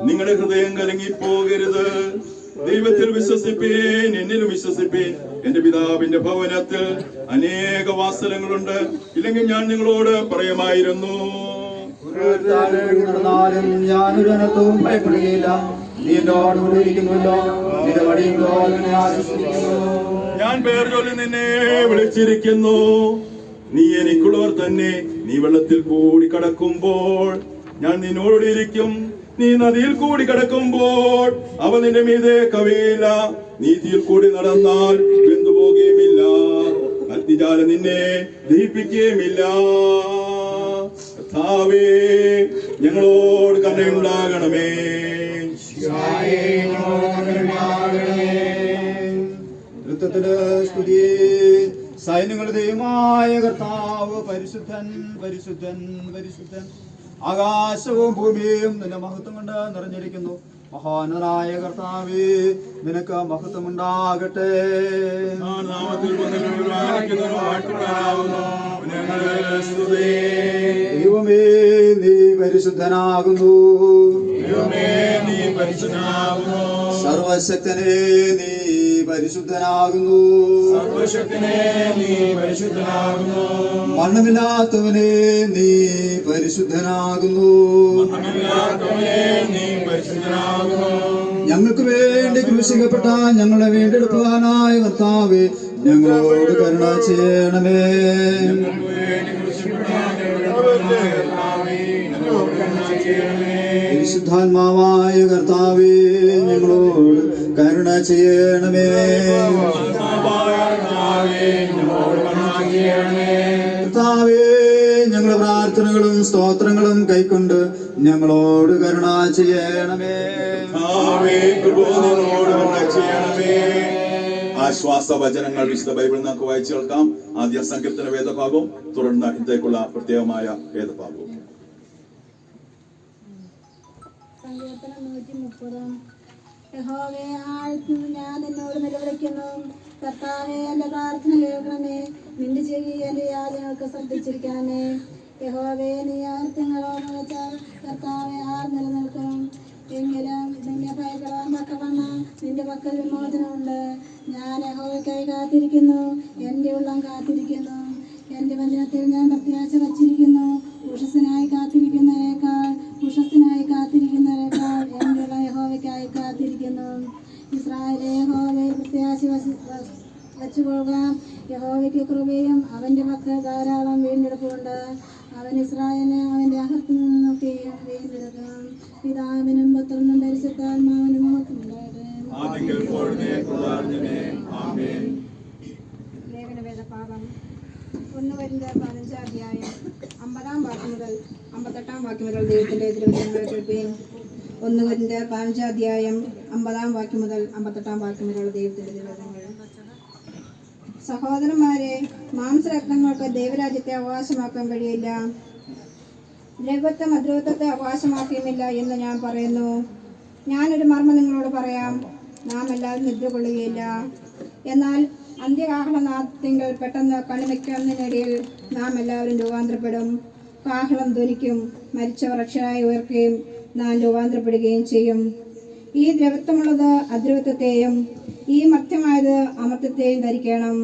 നിങ്ങളുടെ ഹൃദയം കലങ്ങിപ്പോകരുത്. ദൈവത്തിൽ വിശ്വസിപ്പീൻ, എന്നിലും വിശ്വസിപ്പീൻ. എന്റെ പിതാവിന്റെ ഭവനത്തിൽ അനേക വാസലങ്ങളുണ്ട്. ഇല്ലെങ്കിൽ ഞാൻ നിങ്ങളോട് പറയുമായിരുന്നു. ഞാനൊരു അനർത്ഥവും ഭയപ്പെടുകയില്ല. നീ എന്നോടുകൂടി ഇരിക്കുന്നുവല്ലോ. നിന്റെ വടിയുണ്ടോ എന്നെ ആശ്വസിപ്പിക്കുന്നു. ഞാൻ പേർ ചൊല്ലി നിന്നെ വിളിച്ചിരിക്കുന്നു. നീ എനിക്കുള്ളവർ തന്നെ. നീ വെള്ളത്തിൽ കൂടി കടക്കുമ്പോൾ ഞാൻ നിന്നോടുകൂടി ഇരിക്കും. നീ നദിയിൽ കൂടി കടക്കുമ്പോൾ അവ നിന്റെ മീതെ കവിയില്ല. നീതിയിൽ കൂടി നടന്നാൽ വെന്തുപോകുകയുമില്ല. അഗ്നിജാല നിന്നെ ദഹിപ്പിക്കുകയുമില്ല. കർത്താവേ, ഞങ്ങളോട് കരുണയുണ്ടാകണമേ. സ്തുതി. സൈന്യങ്ങളുടെ ദൈവമായ കർത്താവ് പരിശുദ്ധൻ, പരിശുദ്ധൻ, പരിശുദ്ധൻ. ആകാശവും ഭൂമിയും നിന്റെ മഹത്വം കൊണ്ട് നിറഞ്ഞിരിക്കുന്നു. മഹാനായ കർത്താവേ, നിനക്ക് മഹത്വമുണ്ടാകട്ടെ. ദൈവമേ, നീ പരിശുദ്ധനാകുന്നു. സർവശക്തനെ, നീ പരിശുദ്ധനാകുന്നു. മരണമില്ലാത്തവനെ, നീ പരിശുദ്ധനാകുന്നു. ഞങ്ങൾക്ക് വേണ്ടി ക്രൂശിക്കപ്പെട്ട ഞങ്ങളെ വീണ്ടെടുക്കുവാനായ കർത്താവേ, ഞങ്ങളോട് കരുണ ചെയ്യണമേ. പരിശുദ്ധാത്മാവായ കർത്താവേ, ഞങ്ങളോട് കരുണ ചെയ്യണമേ. കർത്താവേ, ഞങ്ങളുടെ പ്രാർത്ഥനകളും സ്തോത്രങ്ങളും കൈക്കൊണ്ട് ഞങ്ങളോട് കരുണ ചെയ്യണമേ. ആശ്വാസ വചനങ്ങൾ വിശുദ്ധ ബൈബിളിൽ നമുക്ക് വായിച്ചു കേൾക്കാം. ആദ്യ സങ്കീർത്തന വേദഭാഗവും തുടർന്ന് ഇന്നത്തേക്കുള്ള പ്രത്യേകമായ വേദഭാഗവും. സങ്കീർത്തനം 130. യഹോവേ, ആഴ്ന്നു ഞാൻ നിന്നോട് നിലവിളിക്കുന്നു. കർത്താവേ, എന്റെ പ്രാർത്ഥന കേൾക്കണമേ. നിന്റെ ചെവി എന്റെ യാചനകൾക്ക് ശ്രദ്ധിച്ചിരിക്കണമേ. യഹോവേ, നീ ആർത്തിങ്ങളോട് വെച്ചാൽ കർത്താവെ ആർ നിലനിൽക്കും. എങ്കിലും നിന്നെ ഭയപ്പെടാൻ തക്കവണ്ണം നിന്റെ പക്കൽ വിമോചനമുണ്ട്. ഞാൻ യഹോവയ്ക്കായി കാത്തിരിക്കുന്നു. എൻ്റെ ഉള്ളം കാത്തിരിക്കുന്നു. എൻ്റെ വചനത്തിൽ ഞാൻ പ്രത്യാശ വച്ചിരിക്കുന്നു. ഉഷസ്സിനായി കാത്തിരിക്കുന്നവരെക്കാൾ എൻ്റെ ഉള്ള യഹോവയ്ക്കായി കാത്തിരിക്കുന്നു. ഇസ്രായേലേ, യഹോവയിൽ പ്രത്യാശ വച്ചുകൊള്ളുക. യഹോവയ്ക്ക് കൃപയും അവൻ്റെ പക്കൽ ധാരാളം വീണ്ടെടുപ്പുണ്ട്. അവൻ ഇസ്രായേലിനെ അവൻ്റെ അകത്തു നിന്നൊക്കെയും വീണ്ടെടുക്കും. പിതാവിനും പുത്രനും പരിശുദ്ധാത്മാവിനും മഹത്വമുണ്ടാകട്ടെ. ലേഖനവേദഭാഗം 1 കൊരിന്ത്യർ 15-ാം അധ്യായം 50-ാം വാക്യം മുതൽ 58-ാം വാക്യം വരെ ദൈവത്തിന്റെ തിരുവചനങ്ങളെ കേൾക്കുകയും. 1 കൊരിന്ത്യർ 15-ാം അധ്യായം 50-ാം വാക്യം മുതൽ 58-ാം വാക്യം വരെയുള്ള ദൈവത്തിന്റെ തിരുവചനങ്ങൾ. സഹോദരന്മാരെ, മാംസരത്നങ്ങൾക്ക് ദൈവരാജ്യത്തെ അവകാശമാക്കാൻ കഴിയില്ല. ദ്രവത്വം അദ്രവത്വത്തെ അവകാശമാക്കിയുമില്ല എന്ന് ഞാൻ പറയുന്നു. ഞാനൊരു മർമ്മം നിങ്ങളോട് പറയാം. നാം എല്ലാവരും നിദ്ര കൊള്ളുകയില്ല. എന്നാൽ അന്ത്യകാഹളനാദത്തിങ്കൽ പെട്ടെന്ന് കണിമയ്ക്കുന്നതിനിടയിൽ നാം എല്ലാവരും രൂപാന്തരപ്പെടും. കാഹളം ധ്വനിക്കും. മരിച്ചവർ അക്ഷരായി ഉയർക്കുകയും നാം രൂപാന്തരപ്പെടുകയും ചെയ്യും. ഈ ദ്രവത്വമുള്ളത് അദ്രവത്വത്തെയും ഈ മർത്യമായത് അമർത്യത്തെയും ധരിക്കണം.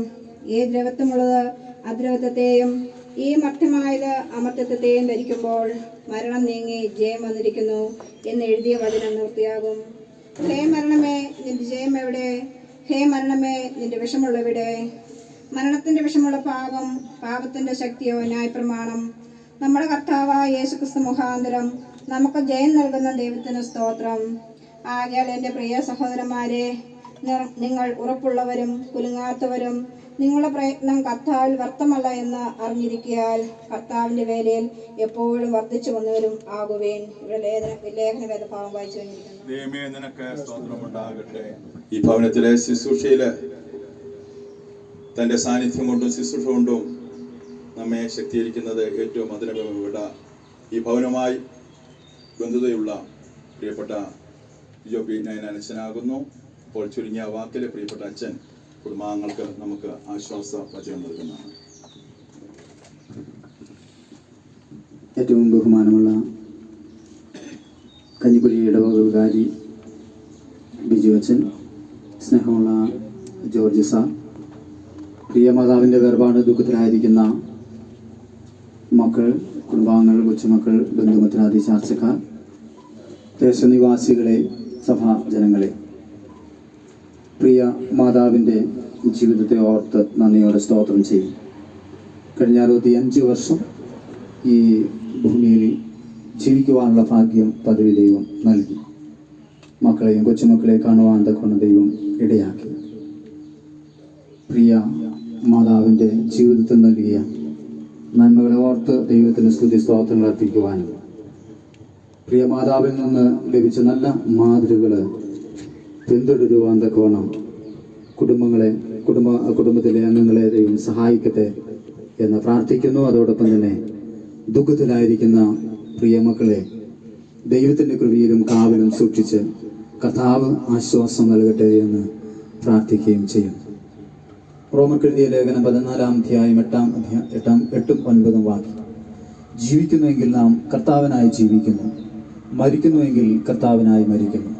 ഈ ദ്രവത്വമുള്ളത് അദ്രവത്വത്തെയും ഈ മർത്യമായത് അമർത്യത്വത്തെയും ധരിക്കുമ്പോൾ മരണം നീങ്ങി ജയം വന്നിരിക്കുന്നു എന്ന് എഴുതിയ വചനം നിവൃത്തിയാകും. ഹേ മരണമേ, നിന്റെ ജയം എവിടെ? ഹേ മരണമേ, നിന്റെ വിഷമുള്ളവിടെ? മരണത്തിന്റെ വിഷമുള്ള പാപം, പാപത്തിന്റെ ശക്തിയോ ന്യായപ്രമാണം. നമ്മുടെ കർത്താവായ യേശുക്രിസ്തു മുഖാന്തരം നമുക്ക് ജയം നൽകുന്ന ദൈവത്തിന് സ്തോത്രം. ആകയാൽ എൻ്റെ പ്രിയ സഹോദരന്മാരെ, നിങ്ങൾ ഉറപ്പുള്ളവരും കുലുങ്ങാത്തവരും നിങ്ങളുടെ പ്രയത്നം കർത്താവിൽ വ്യർത്ഥമല്ല എന്ന് അറിഞ്ഞിരിക്കയാൽ കർത്താവിന്റെ വേലയിൽ എപ്പോഴും വർദ്ധിച്ചു വന്നവരും ആകുവേൻ. ഇവിടെ ലേഖനവേദ ഭാഗം വായിച്ചു കഴിഞ്ഞിരിക്കുന്നു. ഈ ഭവനത്തിലെ ശുശ്രൂഷയില് തന്റെ സാന്നിധ്യം കൊണ്ടും ശുശ്രൂഷ കൊണ്ടും നമ്മെ ശക്തീകരിക്കുന്നത് ഏറ്റവും മധുരമിട ഈ ഭവനമായി ബന്ധുതയുള്ള പ്രിയപ്പെട്ട ജോബി നയനാനച്ഛനാകുന്നു. ഇപ്പോൾ ചുരുങ്ങിയ വാക്കിലെ പ്രിയപ്പെട്ട അച്ഛൻ കുടുംബാംഗങ്ങൾക്ക് നമുക്ക് ആശ്വാസ വചനം നൽകുന്നതാണ്. ഏറ്റവും ബഹുമാനമുള്ള കഞ്ഞിക്കുഴി ഇടവക വികാരി ബിജു അച്ഛൻ, സ്നേഹമുള്ള ജോർജ് സാർ, പ്രിയ മാതാവിൻ്റെ വേർപാട് ദുഃഖത്തിലായിരിക്കുന്ന മക്കൾ, കുടുംബാംഗങ്ങൾ, കൊച്ചുമക്കൾ, ബന്ധുമിത്രാദി ചാർച്ചക്കാർ, ദേശനിവാസികളെ, സഭാജനങ്ങളെ, പ്രിയ മാതാവിൻ്റെ ജീവിതത്തെ ഓർത്ത് നന്ദിയോടെ സ്തോത്രം ചെയ്യും. കഴിഞ്ഞ 65 വർഷം ഈ ഭൂമിയിൽ ജീവിക്കുവാനുള്ള ഭാഗ്യം പദവി ദൈവം നൽകി. മക്കളെയും കൊച്ചുമക്കളെ കാണുവാൻ തക്കൊണ്ട് ദൈവം ഇടയാക്കി. പ്രിയ മാതാവിൻ്റെ ജീവിതത്തിൽ നൽകിയ നന്മകളെ ഓർത്ത് ദൈവത്തിന് സ്തുതി സ്തോത്രങ്ങൾ അർപ്പിക്കുവാനും പ്രിയ മാതാവിൽ നിന്ന് ലഭിച്ച നല്ല മാതൃകൾ പിന്തുടരുവാൻ തക്കവണ്ണം കുടുംബത്തിലെ അംഗങ്ങളെ ദൈവം സഹായിക്കട്ടെ എന്ന് പ്രാർത്ഥിക്കുന്നു. അതോടൊപ്പം തന്നെ ദുഃഖത്തിലായിരിക്കുന്ന പ്രിയ മക്കളെ ദൈവത്തിൻ്റെ കൃപയിലും കാവലും സൂക്ഷിച്ച് കർത്താവ് ആശ്വാസം നൽകട്ടെ എന്ന് പ്രാർത്ഥിക്കുകയും ചെയ്യും. റോമർക്കെഴുതിയ ലേഖനം 14-ാം അധ്യായം 8-ഉം 9-ഉം വാക്യം: ജീവിക്കുന്നുവെങ്കിൽ നാം കർത്താവിനായി ജീവിക്കുന്നു, മരിക്കുന്നുവെങ്കിൽ കർത്താവിനായി മരിക്കുന്നു.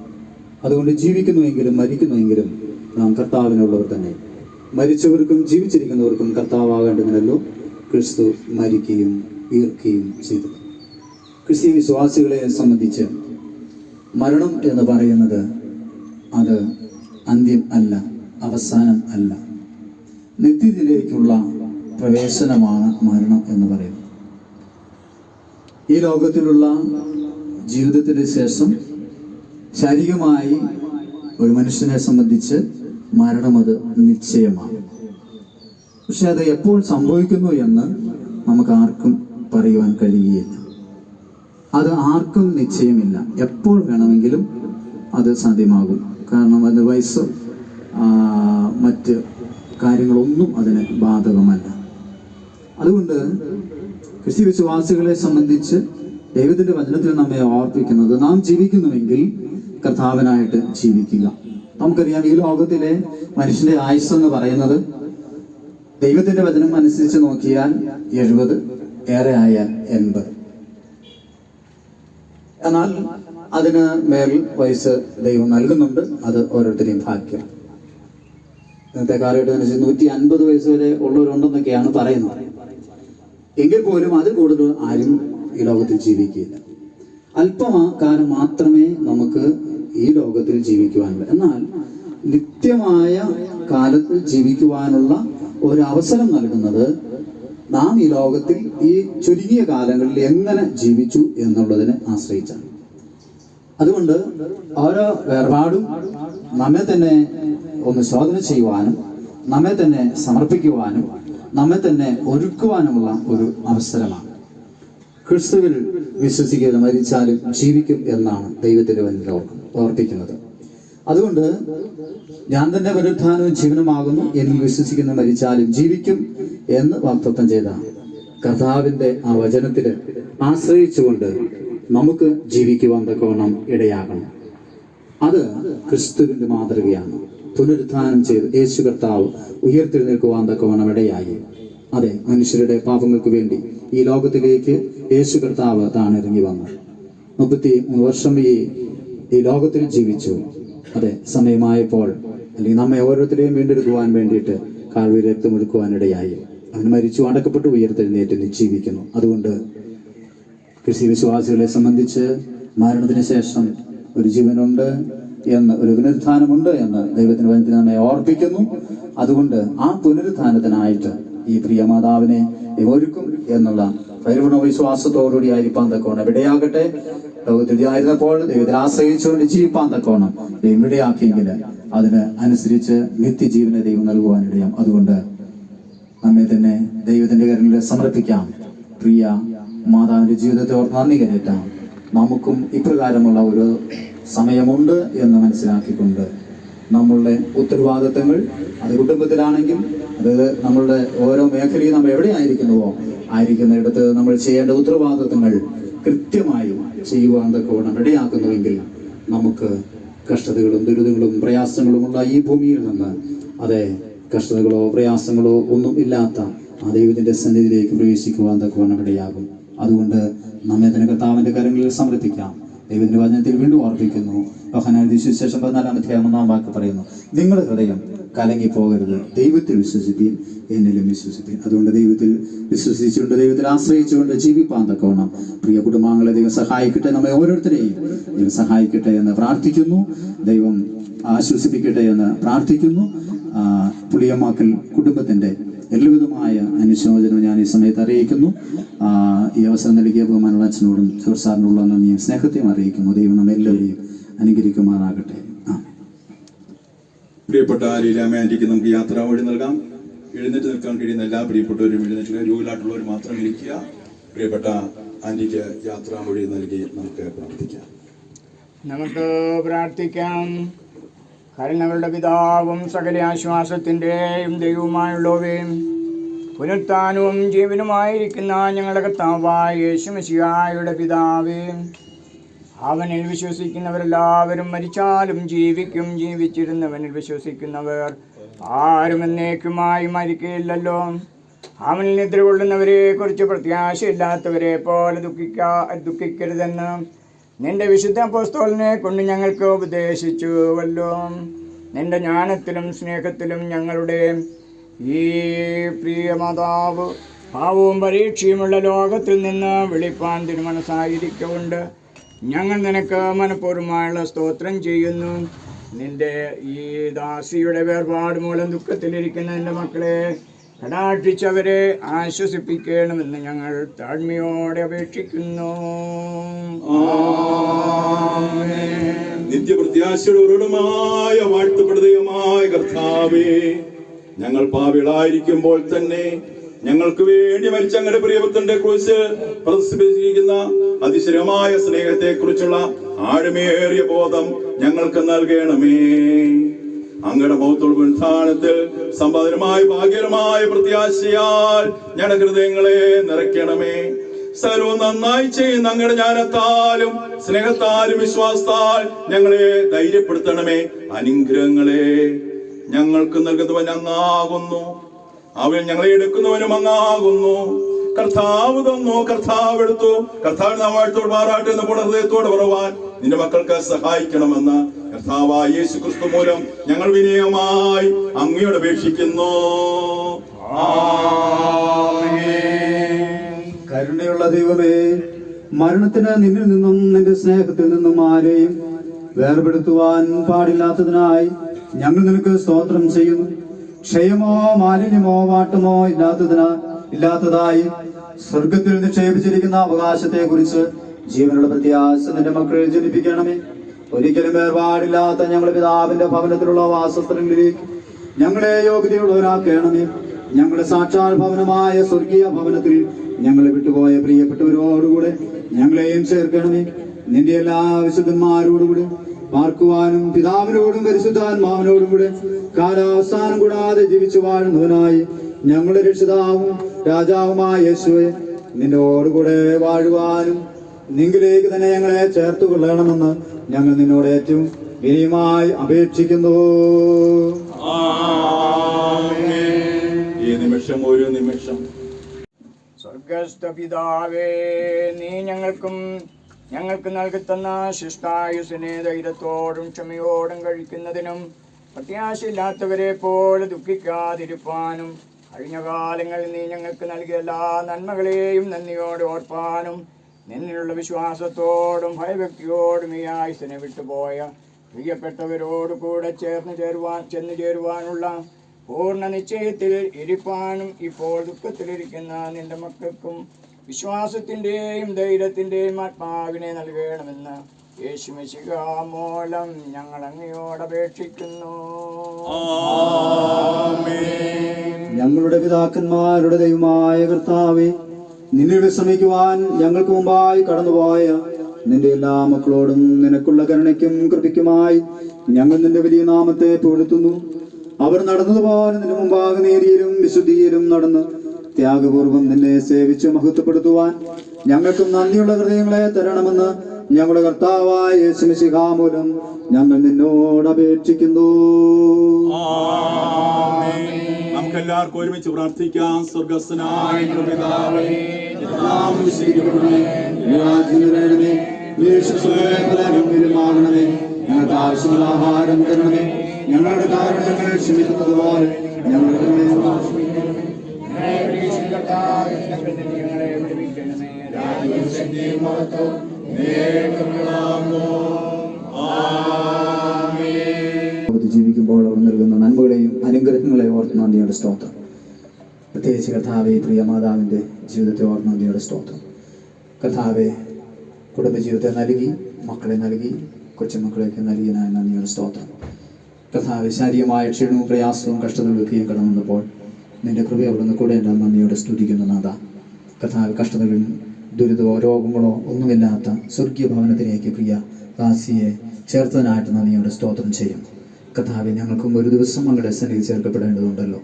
അതുകൊണ്ട് ജീവിക്കുന്നുവെങ്കിലും മരിക്കുന്നുവെങ്കിലും നാം കർത്താവിനുള്ളവർ തന്നെ. മരിച്ചവർക്കും ജീവിച്ചിരിക്കുന്നവർക്കും കർത്താവാകേണ്ടതിനല്ലോ ക്രിസ്തു മരിക്കുകയും ഉയർക്കുകയും ചെയ്തു. ക്രിസ്തീയ വിശ്വാസികളെ സംബന്ധിച്ച് മരണം എന്ന് പറയുന്നത് അത് അന്ത്യം അല്ല, അവസാനം അല്ല, നിത്യതയിലേക്കുള്ള പ്രവേശനമാണ് മരണം എന്ന് പറയുന്നത്. ഈ ലോകത്തിലുള്ള ജീവിതത്തിന് ശേഷം ശാരീരികമായി ഒരു മനുഷ്യനെ സംബന്ധിച്ച് മരണം അത് നിശ്ചയമാണ്. പക്ഷെ അത് എപ്പോൾ സംഭവിക്കുന്നു എന്ന് നമുക്ക് ആർക്കും പറയുവാൻ കഴിയുകയില്ല. അത് ആർക്കും നിശ്ചയമില്ല. എപ്പോൾ വേണമെങ്കിലും അത് സാധ്യമാകും. കാരണം അത് വയസ്സ് മറ്റ് കാര്യങ്ങളൊന്നും അതിന് ബാധകമല്ല. അതുകൊണ്ട് ക്രിസ്തീയ വിശ്വാസികളെ സംബന്ധിച്ച് ദൈവത്തിൻ്റെ വചനത്തിൽ നമ്മെ ഓർപ്പിക്കുന്നത് നാം ജീവിക്കുന്നുവെങ്കിൽ കർത്താവിനായിട്ട് ജീവിക്കുക. നമുക്കറിയാം, ഈ ലോകത്തിലെ മനുഷ്യന്റെ ആയുസ് എന്ന് പറയുന്നത് ദൈവത്തിന്റെ വചനം അനുസരിച്ച് നോക്കിയാൽ 70, ഏറെ ആയാൽ 80. എന്നാൽ അതിന് മേൽ വയസ്സ് ദൈവം നൽകുന്നുണ്ട്. അത് ഓരോരുത്തരെയും ഭാഗ്യം. ഇന്നത്തെ കാലഘട്ടത്തിനനുസരിച്ച് 150 വയസ്സ് വരെ ഉള്ളവരുണ്ടെന്നൊക്കെയാണ് പറയുന്നത്. എങ്കിൽ പോലും അതിൽ കൂടുതൽ ആരും ഈ ലോകത്തിൽ ജീവിക്കുകയില്ല. അല്പകാലം മാത്രമേ നമുക്ക് ഈ ലോകത്തിൽ ജീവിക്കുവാനുള്ളൂ. എന്നാൽ നിത്യമായ കാലത്ത് ജീവിക്കുവാനുള്ള ഒരു അവസരം നൽകുന്നത് നാം ഈ ലോകത്തിൽ ഈ ചുരുങ്ങിയ കാലങ്ങളിൽ എങ്ങനെ ജീവിച്ചു എന്നുള്ളതിനെ ആശ്രയിച്ചാണ്. അതുകൊണ്ട് ഓരോ വേർപാടും നമ്മെ തന്നെ ഒന്ന് ശോധന ചെയ്യുവാനും നമ്മെ തന്നെ സമർപ്പിക്കുവാനും നമ്മെ തന്നെ ഒരുക്കുവാനുമുള്ള ഒരു അവസരമാണ്. ക്രിസ്തുവിൽ വിശ്വസിക്കാതെ മരിച്ചാലും ജീവിക്കും എന്നാണ് ദൈവത്തിന്റെ വചനം ഓർപ്പിക്കുന്നത്. അതുകൊണ്ട് ഞാൻ തന്നെ പുനരുത്ഥാനവും ജീവനുമാകുന്നു, എന്നിൽ വിശ്വസിക്കുന്ന മരിച്ചാലും ജീവിക്കും എന്ന് വാഗ്ദത്തം ചെയ്ത കർത്താവിന്റെ ആ വചനത്തിൽ ആശ്രയിച്ചുകൊണ്ട് നമുക്ക് ജീവിക്കുവാൻ തക്കവണ്ണം ഇടയാകണം. അത് ക്രിസ്തുവിന്റെ മാതൃകയാണ്. പുനരുത്ഥാനം ചെയ്ത് യേശു കർത്താവ് ഉയർത്തെഴുന്നേൽക്കുവാൻ തക്കവണ്ണം ഇടയായി. അതെ, മനുഷ്യരുടെ പാപങ്ങൾക്ക് വേണ്ടി ഈ ലോകത്തിലേക്ക് യേശു കർത്താവ് താൻ ഇറങ്ങി വന്നു. 33 വർഷം ഈ ലോകത്തിൽ ജീവിച്ചു. അതെ, സമയമായപ്പോൾ അല്ലെങ്കിൽ നമ്മെ ഓരോരുത്തരെയും വീണ്ടെടുക്കുവാൻ വേണ്ടിയിട്ട് കാൽവരി രക്തമൊഴുക്കുവാനിടയായി. അവൻ മരിച്ചു, അടക്കപ്പെട്ടു, ഉയർത്തെഴുന്നേറ്റ് ജീവിക്കുന്നു. അതുകൊണ്ട് ക്രിസ്തീയ വിശ്വാസികളെ സംബന്ധിച്ച് മരണത്തിന് ശേഷം ഒരു ജീവനുണ്ട് എന്ന്, ഒരു പുനരുത്ഥാനമുണ്ട് എന്ന് ദൈവത്തിന്റെ വചനത്തിൽ നമ്മെ ഓർപ്പിക്കുന്നു. അതുകൊണ്ട് ആ പുനരുത്ഥാനത്തിനായിട്ട് ഈ പ്രിയ മാതാവിനെ ഒരുക്കും എന്നുള്ള പരിപൂർണ വിശ്വാസത്തോടുകൂടി ആയിരിക്കാൻ തക്കോണം ഇടയാകട്ടെ. ലോകത്തിൽ ആയിരുന്നപ്പോൾ ദൈവത്തിൽ ആശ്രയിച്ചുകൊണ്ട് ജീവിപ്പാൻ തക്കോണം ദൈവം ഇടയാക്കിയെങ്കിൽ അതിന് അനുസരിച്ച് നിത്യജീവനെ ദൈവം നൽകുവാനിടയാം. അതുകൊണ്ട് നമ്മെ തന്നെ ദൈവത്തിന്റെ കരങ്ങളിൽ സമർപ്പിക്കാം. പ്രിയ മാതാവിന്റെ ജീവിതത്തെ ഓർത്ത് നന്ദി കരയറ്റാം. നമുക്കും ഇപ്രകാരമുള്ള ഒരു സമയമുണ്ട് എന്ന് മനസ്സിലാക്കിക്കൊണ്ട് നമ്മളുടെ ഉത്തരവാദിത്തങ്ങൾ, അത് കുടുംബത്തിലാണെങ്കിൽ, അത് നമ്മളുടെ ഓരോ മേഖലയും നമ്മൾ എവിടെയായിരിക്കുന്നുവോ ആയിരിക്കുന്നിടത്ത് നമ്മൾ ചെയ്യേണ്ട ഉത്തരവാദിത്തങ്ങൾ കൃത്യമായും ചെയ്യുവാൻ തക്കവണ്ണം ഇടയാക്കുന്നുവെങ്കിൽ നമുക്ക് കഷ്ടതകളും ദുരിതങ്ങളും പ്രയാസങ്ങളുമുള്ള ഈ ഭൂമിയിൽ നിന്ന് അതെ കഷ്ടതകളോ പ്രയാസങ്ങളോ ഒന്നും ഇല്ലാത്ത ആ ദൈവത്തിന്റെ സന്നിധിയിലേക്ക് പ്രവേശിക്കുവാൻ തക്കവണ്ണം ഇടയാകും. അതുകൊണ്ട് നമ്മെ തന്നെ കർത്താവിന്റെ കരങ്ങളിൽ സമർപ്പിക്കാം. ദൈവത്തിന്റെ വചനത്തിൽ വീണ്ടും ഓർപ്പിക്കുന്നു. യോഹന്നാന്റെ സുവിശേഷം 14-ാം അധ്യായം 1-ാം വാക്യം പറയുന്നു, നിങ്ങളുടെ ഹൃദയം കലങ്ങി പോകരുത്, ദൈവത്തിൽ വിശ്വസിപ്പീൻ, എന്നിലും വിശ്വസിപ്പീൻ. അതുകൊണ്ട് ദൈവത്തിൽ വിശ്വസിച്ചുകൊണ്ട് ദൈവത്തിൽ ആശ്രയിച്ചുകൊണ്ട് ജീവിപ്പാൻ തക്കവണ്ണം പ്രിയ കുടുംബാംഗങ്ങളെ ദൈവം സഹായിക്കട്ടെ. നമ്മെ ഓരോരുത്തരെയും ദൈവം സഹായിക്കട്ടെ എന്ന് പ്രാർത്ഥിക്കുന്നു. ദൈവം ആശ്വസിപ്പിക്കട്ടെ എന്ന് പ്രാർത്ഥിക്കുന്നു. പുളിയമാക്കൽ കുടുംബത്തിന്റെ എല്ലാവിധമായ അനുശോചനം ഞാൻ ഈ സമയത്ത് അറിയിക്കുന്നു. ഈ അവസരം നൽകിയ ബഹുമാനുള്ള അച്ഛനോടും ജോർജ് സാറിനുള്ള നന്ദിയും സ്നേഹത്തെയും അറിയിക്കുന്നു. ദൈവം നമ്മെല്ലാവരെയും അനുഗ്രഹിക്കുമാറാകട്ടെ. പ്രിയപ്പെട്ട ലീലാമ്മ ആന്റിക്ക് നമുക്ക് യാത്രാ വഴി നൽകാം. എഴുന്നേറ്റ് നിൽക്കാൻ കഴിയുന്ന എല്ലാ പ്രിയപ്പെട്ടവരും എഴുന്നേറ്റ്, രോഗികളായിട്ടുള്ളവർ മാത്രം ഇരിക്കുക. പ്രിയപ്പെട്ട ആന്റിക്ക് യാത്രാ വഴി നൽകി നമുക്ക് പ്രാർത്ഥിക്കാം. നമുക്ക് പ്രാർത്ഥിക്കാം. കരുണകളുടെ പിതാവും സകല ആശ്വാസത്തിൻ്റെയും ദൈവവുമായുള്ളവയും പുനരുത്ഥാനവും ജീവനുമായിരിക്കുന്ന ഞങ്ങളുടെ കർത്താവായ യേശുമിശിഹായുടെ പിതാവേ, അവനിൽ വിശ്വസിക്കുന്നവരെല്ലാവരും മരിച്ചാലും ജീവിക്കും. ജീവിച്ചിരുന്നവനിൽ വിശ്വസിക്കുന്നവർ ആരും എന്നേക്കുമായി മരിക്കുകയില്ലല്ലോ. അവനിൽ നിദ്ര കൊള്ളുന്നവരെ കുറിച്ച് പ്രത്യാശയില്ലാത്തവരെ പോലെ ദുഃഖിക്കരുതെന്ന് നിന്റെ വിശുദ്ധ അപ്പോസ്തലനെ കൊണ്ട് ഞങ്ങൾക്ക് ഉപദേശിച്ചുവല്ലോ. നിന്റെ ജ്ഞാനത്തിലും സ്നേഹത്തിലും ഞങ്ങളുടെ ഈ പ്രിയ മാതാവ് പാവവും പരീക്ഷയുമുള്ള ലോകത്തിൽ നിന്ന് വെളിപ്പാൻ തിരുമനസ്സായിരിക്കൊണ്ട് ഞങ്ങൾ നിനക്ക് മനഃപൂർവ്വമായുള്ള സ്തോത്രം ചെയ്യുന്നു. നിന്റെ ഈ ദാസിയുടെ വേർപാട് മൂലം ദുഃഖത്തിലിരിക്കുന്ന നിന്റെ മക്കളെ കടാക്ഷിച്ചവരെ ആശ്വസിപ്പിക്കണമെന്ന് ഞങ്ങൾ താഴ്മയോടെ അപേക്ഷിക്കുന്നു. നിത്യപ്രത്യാശയുടെ ഉറവിടമായ വാഴ്ത്തപ്പെടുകയുമായ കർത്താവേ, ഞങ്ങൾ പാപികളായിരിക്കുമ്പോൾ തന്നെ ഞങ്ങൾക്ക് വേണ്ടി മരിച്ച അങ്ങയുടെ പ്രിയപുത്രന്റെ കുറിച്ച് പ്രദർശിപ്പിച്ചിരിക്കുന്ന അതിശയമായ സ്നേഹത്തെ കുറിച്ചുള്ള ആഴമേറിയ ബോധം ഞങ്ങൾക്ക് നൽകണമേ. അങ്ങയുടെ മൗത്തോത്ഥാനത്തിൽ സമ്പാദനമായ ഭാഗ്യകരമായ പ്രത്യാശയാൽ ഞങ്ങളുടെ ഹൃദയങ്ങളെ നിറയ്ക്കണമേ. സർവ്വം നന്നായി ചെയ്യുന്ന അങ്ങയുടെ ജ്ഞാനത്താലും സ്നേഹത്താലും വിശ്വാസത്താൽ ഞങ്ങളെ ധൈര്യപ്പെടുത്തണമേ. അനുഗ്രഹങ്ങളെ ഞങ്ങൾക്ക് നൽകുന്നവൻ അങ്ങാകുന്നു, അവൻ ഞങ്ങളെ എടുക്കുന്നവനും അങ്ങാകുന്നു. കർത്താവ് തന്നു, കർത്താവ് എടുത്തു, കർത്താവ് നാം വാഴ്ത്തോട് മാറാട്ടെ എന്ന് ഹൃദയത്തോട് പറവാൻ നിന്റെ മക്കൾക്ക് സഹായിക്കണമെന്ന് കർത്താവായ യേശു ക്രിസ്തു മൂലം ഞങ്ങൾ വിനയമായി അങ്ങയോട് അപേക്ഷിക്കുന്നു. കരുണയുള്ള ദൈവമേ, മരണത്തിന് നിന്നിൽ നിന്നും നിന്റെ സ്നേഹത്തിൽ നിന്നും ആരെയും വേർപെടുത്തുവാൻ പാടില്ലാത്തതിനായി ഞങ്ങൾ നിനക്ക് സ്തോത്രം ചെയ്യുന്നു. ക്ഷയമോ മാലിന്യമോ വാട്ടമോ ഇല്ലാത്തതായി സ്വർഗത്തിൽ നിക്ഷേപിച്ചിരിക്കുന്ന അവകാശത്തെ കുറിച്ച് ജീവനുള്ള പ്രത്യാശ നിന്റെ മക്കളിൽ ജനിപ്പിക്കണമേ. ഒരിക്കലും വേർപാടില്ലാത്ത ഞങ്ങളുടെ പിതാവിന്റെ ഭവനത്തിലുള്ള വാസസ്ഥലങ്ങളിലേക്ക് ഞങ്ങളെ യോഗ്യതയുള്ളവരാക്കണമേ. ഞങ്ങളുടെ സാക്ഷാൽ ഭവനമായ സ്വർഗീയ ഭവനത്തിൽ ഞങ്ങളെ വിട്ടുപോയ പ്രിയപ്പെട്ടവരോടുകൂടെ ഞങ്ങളെയും ചേർക്കണമേ. നിന്റെ എല്ലാ വിശുദ്ധന്മാരോടുകൂടെ പാർക്കുവാനും പിതാവിനോടും പരിശുദ്ധാത്മാവിനോടും കൂടെ കാലാവസാനം കൂടാതെ ജീവിച്ചു വാഴുന്നവനായി ഞങ്ങളുടെ രക്ഷിതാവും രാജാവുമായ യേശുവെ, നിന്നോടുകൂടെ വാഴുവാനും നിങ്കിലേക്ക് തന്നെ ഞങ്ങളെ ചേർത്ത് കൊള്ളണമെന്ന് ഞങ്ങൾ നിന്നോട് ഏറ്റവും വിനയമായി അപേക്ഷിക്കുന്നു. ഈ നിമിഷം ഒരു നിമിഷം സ്വർഗസ്ഥ പിതാവേ, നീ ഞങ്ങൾക്ക് നൽകിത്തന്ന ശിഷ്ടായുസിനെ ധൈര്യത്തോടും ക്ഷമയോടും കഴിക്കുന്നതിനും പ്രത്യാശയില്ലാത്തവരെ പോലെ ദുഃഖിക്കാതിരിപ്പാനും കഴിഞ്ഞ കാലങ്ങളിൽ നീ ഞങ്ങൾക്ക് നൽകിയ എല്ലാ നന്മകളെയും നന്ദിയോടെ ഓർപ്പാനും നിന്നിലുള്ള വിശ്വാസത്തോടും ഭയഭക്തിയോടും ഈ ആയുസിനെ വിട്ടുപോയ പ്രിയപ്പെട്ടവരോട് കൂടെ ചെന്നു ചേരുവാനുള്ള പൂർണ്ണ നിശ്ചയത്തിൽ ഇരിപ്പാനും ഇപ്പോൾ ദുഃഖത്തിലിരിക്കുന്ന നിന്റെ മക്കൾക്കും വിശ്വാസത്തിൻ്റെയും ധൈര്യത്തിൻ്റെയും ആത്മാവിനെ നൽകണമെന്ന് യേശുമിശിഹാ മൂലം ഞങ്ങൾ അങ്ങയോട് അപേക്ഷിക്കുന്നു. ഞങ്ങളുടെ പിതാക്കന്മാരുടെ ദൈവമായ കർത്താവേ, നിന്നെ വിശ്രമിക്കുവാൻ ഞങ്ങൾക്ക് മുമ്പായി കടന്നുപോയ നിന്റെ എല്ലാ മക്കളോടും നിനക്കുള്ള കരുണയ്ക്കും കൃപയ്ക്കുമായി ഞങ്ങൾ നിന്റെ വലിയ നാമത്തെ പുകഴ്ത്തുന്നു. അവർ നടന്നതുപോലെ നിന്റെ മുമ്പാകെ നീതിയിലും വിശുദ്ധിയിലും നടന്ന് ത്യാഗപൂർവം നിന്നെ സേവിച്ച് മഹത്വപ്പെടുത്തുവാൻ ഞങ്ങൾക്കും നന്ദിയുള്ള ഹൃദയങ്ങളെ തരണമെന്ന് ഞങ്ങളുടെ കർത്താവായ യേശുമിശിഹാ മൂലം ഞങ്ങൾ നിന്നോട് അപേക്ഷിക്കുന്നു. നമുക്ക് എല്ലാവർക്കും ഒരുമിച്ച് പ്രാർത്ഥിക്കാം. സ്വർഗസ്ഥനായ ഞങ്ങളുടെ പിതാവേ, നിന്റെ നാമം വിശുദ്ധീകരിക്കപ്പെടണമേ, നിന്റെ രാജ്യം വരണമേ, നിന്റെ ഇഷ്ടപ്രകാരം പെരുമാറണമേ, ഞങ്ങൾക്ക് ആവശ്യമുള്ള ആഹാരം തരണമേ, ഞങ്ങളുടെ കാരണങ്ങൾ ക്ഷമിക്കുന്നത് പോലെ ഞങ്ങളുടെ ജീവിക്കുമ്പോൾ അവർ നൽകുന്ന നന്മകളെയും അനുഗ്രഹങ്ങളെയും ഓർത്ത് നന്ദിയുടെ സ്തോത്രം. പ്രത്യേകിച്ച് കർത്താവെ, പ്രിയ മാതാവിൻ്റെ ജീവിതത്തെ ഓർത്ത് നന്ദിയുടെ സ്തോത്രം. കർത്താവെ, കുടുംബജീവിതത്തെ നൽകി, മക്കളെ നൽകി, കൊച്ചുമക്കളെയൊക്കെ നൽകിയതിനായ നന്ദിയുടെ സ്തോത്രം. കർത്താവെ, ശാരീരികമായ ക്ഷീണവും പ്രയാസവും കഷ്ടതകളൊക്കെയും കടന്നു വന്നപ്പോൾ നിന്റെ കൃപ അവിടുന്ന് കൂടെ എൻ്റെ നന്ദിയോടെ സ്തുതിക്കുന്നു നാഥ. കർത്താവ്, കഷ്ടതകളും ദുരിതമോ രോഗങ്ങളോ ഒന്നുമില്ലാത്ത സ്വർഗീയ ഭവനത്തിലേക്ക് പ്രിയ ദാസിയെ ചേർത്തതിനായിട്ട് നന്ദിയോടെ സ്തോത്രം ചെയ്യും. കർത്താവെ, ഞങ്ങൾക്കും ഒരു ദിവസം അങ്ങയുടെ സന്നിധി ചേർക്കപ്പെടേണ്ടതുണ്ടല്ലോ.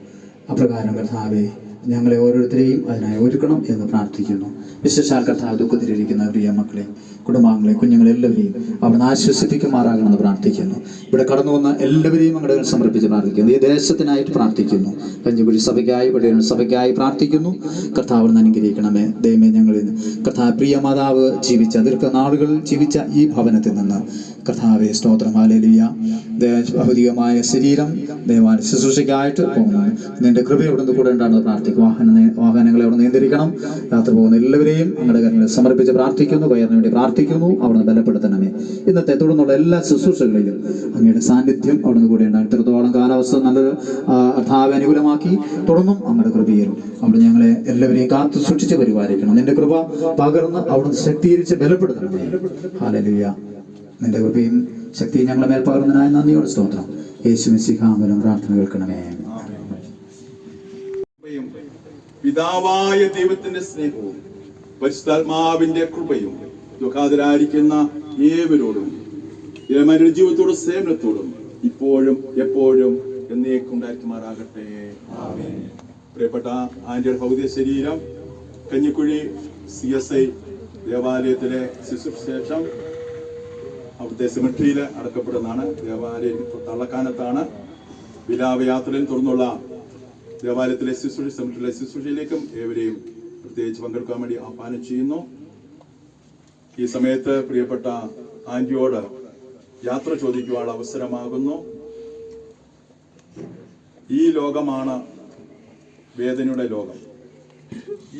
അപ്രകാരം കർത്താവെ, ഞങ്ങളെ ഓരോരുത്തരെയും അതിനായി ഒരുക്കണം എന്ന് പ്രാർത്ഥിക്കുന്നു. വിശേഷാൽ കർത്താവ്, ദുഃഖത്തിലിരിക്കുന്ന പ്രിയ മക്കളെ, കുടുംബാംഗങ്ങളെ, കുഞ്ഞുങ്ങളെല്ലാവരെയും അവിടുന്ന് ആശ്വസിപ്പിക്കുമാറാകണമെന്ന് പ്രാർത്ഥിക്കുന്നു. ഇവിടെ കടന്നു വന്ന എല്ലാവരെയും അങ്ങടെ സമർപ്പിച്ച് പ്രാർത്ഥിക്കുന്നു. ഈ ദേശത്തിനായിട്ട് പ്രാർത്ഥിക്കുന്നു. കഞ്ഞിക്കുഴി സഭയ്ക്കായി, പടിയൂർ സഭയ്ക്കായി പ്രാർത്ഥിക്കുന്നു. കർത്താവ് അനുഗ്രഹിക്കണമേ. ദൈവമേ, ഞങ്ങളിൽ കർത്താവ്, പ്രിയ മാതാവ് ജീവിച്ച ദീർഘനാളുകൾ ജീവിച്ച ഈ ഭവനത്തിൽ നിന്ന് കർത്താവെ സ്തോത്രം. ഹല്ലേലൂയ. ഭൗതികമായ ശരീരം ദൈവാലയ ശുശ്രൂഷയ്ക്കായിട്ട് പോകുന്നു. നിന്റെ കൃപ അവിടുന്ന് കൂടെ ഉണ്ടാകുന്നത് പ്രാർത്ഥിക്കും. വാഹനങ്ങളെ അവിടെ നിയന്ത്രിക്കണം. യാത്ര പോകുന്ന എല്ലാവരെയും അങ്ങയുടെ കരങ്ങളിൽ സമർപ്പിച്ച് പ്രാർത്ഥിക്കുന്നു. വയറിന് വേണ്ടി പ്രാർത്ഥിക്കുന്നു. അവിടുന്ന് ബലപ്പെടുത്തണമേ. ഇന്നത്തെ തുടർന്നുള്ള എല്ലാ ശുശ്രൂഷകളിലും അങ്ങയുടെ സാന്നിധ്യം അവിടുന്ന് കൂടെ ഉണ്ടാകും. ഇത്രത്തോളം കാലാവസ്ഥ നല്ലൊരു കർത്താവെ അനുകൂലമാക്കി തുടർന്നും അങ്ങയുടെ കൃപയിൽ അവിടെ ഞങ്ങളെ എല്ലാവരെയും കാത്തു സൂക്ഷിച്ച് പരിപാലിക്കണം. നിന്റെ കൃപ പകർന്ന് അവിടുന്ന് ശക്തീകരിച്ച് ബലപ്പെടുത്തണമേ. ഹല്ലേലൂയ. നിന്റെ കൃപയും ശക്തിയും ഞങ്ങളെ മേൽ പകർന്നതിനായി നന്ദിയോടെ സ്തോത്രം. യേശുമിശിഹാ മൂലം പ്രാർത്ഥന കേൾക്കണമേ. പിതാവായ ദൈവത്തിന്റെ സ്നേഹവും പരിശുദ്ധാത്മാവിന്റെ കൃപയും ദുഃഖാതിരായിരിക്കുന്ന ഏവരോടും മനുഷ്യ ജീവിതത്തോടും സേവനത്തോടും ഇപ്പോഴും എപ്പോഴും എന്നേക്കുണ്ടായിരിക്കുമാറാകട്ടെ. ആമേൻ. പ്രിയപ്പെട്ട ആന്റിയുടെ ഭൗതിക ശരീരം കഞ്ഞിക്കുഴി CSI ദേവാലയത്തിലെ ശുശ്രൂഷയ്ക്ക് ശേഷം അവിടുത്തെ സെമിട്രിയിൽ അടക്കപ്പെടുന്നതാണ്. ദേവാലയം തള്ളക്കാനത്താണ്. വിലാപയാത്രയിൽ തുടർന്നുള്ള ദേവാലയത്തിലെ ശുശ്രൂഷ, സെമിട്രിയിലെ ശുശ്രൂഷയിലേക്കും ഏവരെയും പ്രത്യേകിച്ച് പങ്കെടുക്കാൻ വേണ്ടി ആഹ്വാനം ചെയ്യുന്നു. ഈ സമയത്ത് പ്രിയപ്പെട്ട ആന്റിയോട് യാത്ര ചോദിക്കുവാനുള്ള അവസരമാകുന്നു. ഈ ലോകമാണ് വേദനയുടെ ലോകം.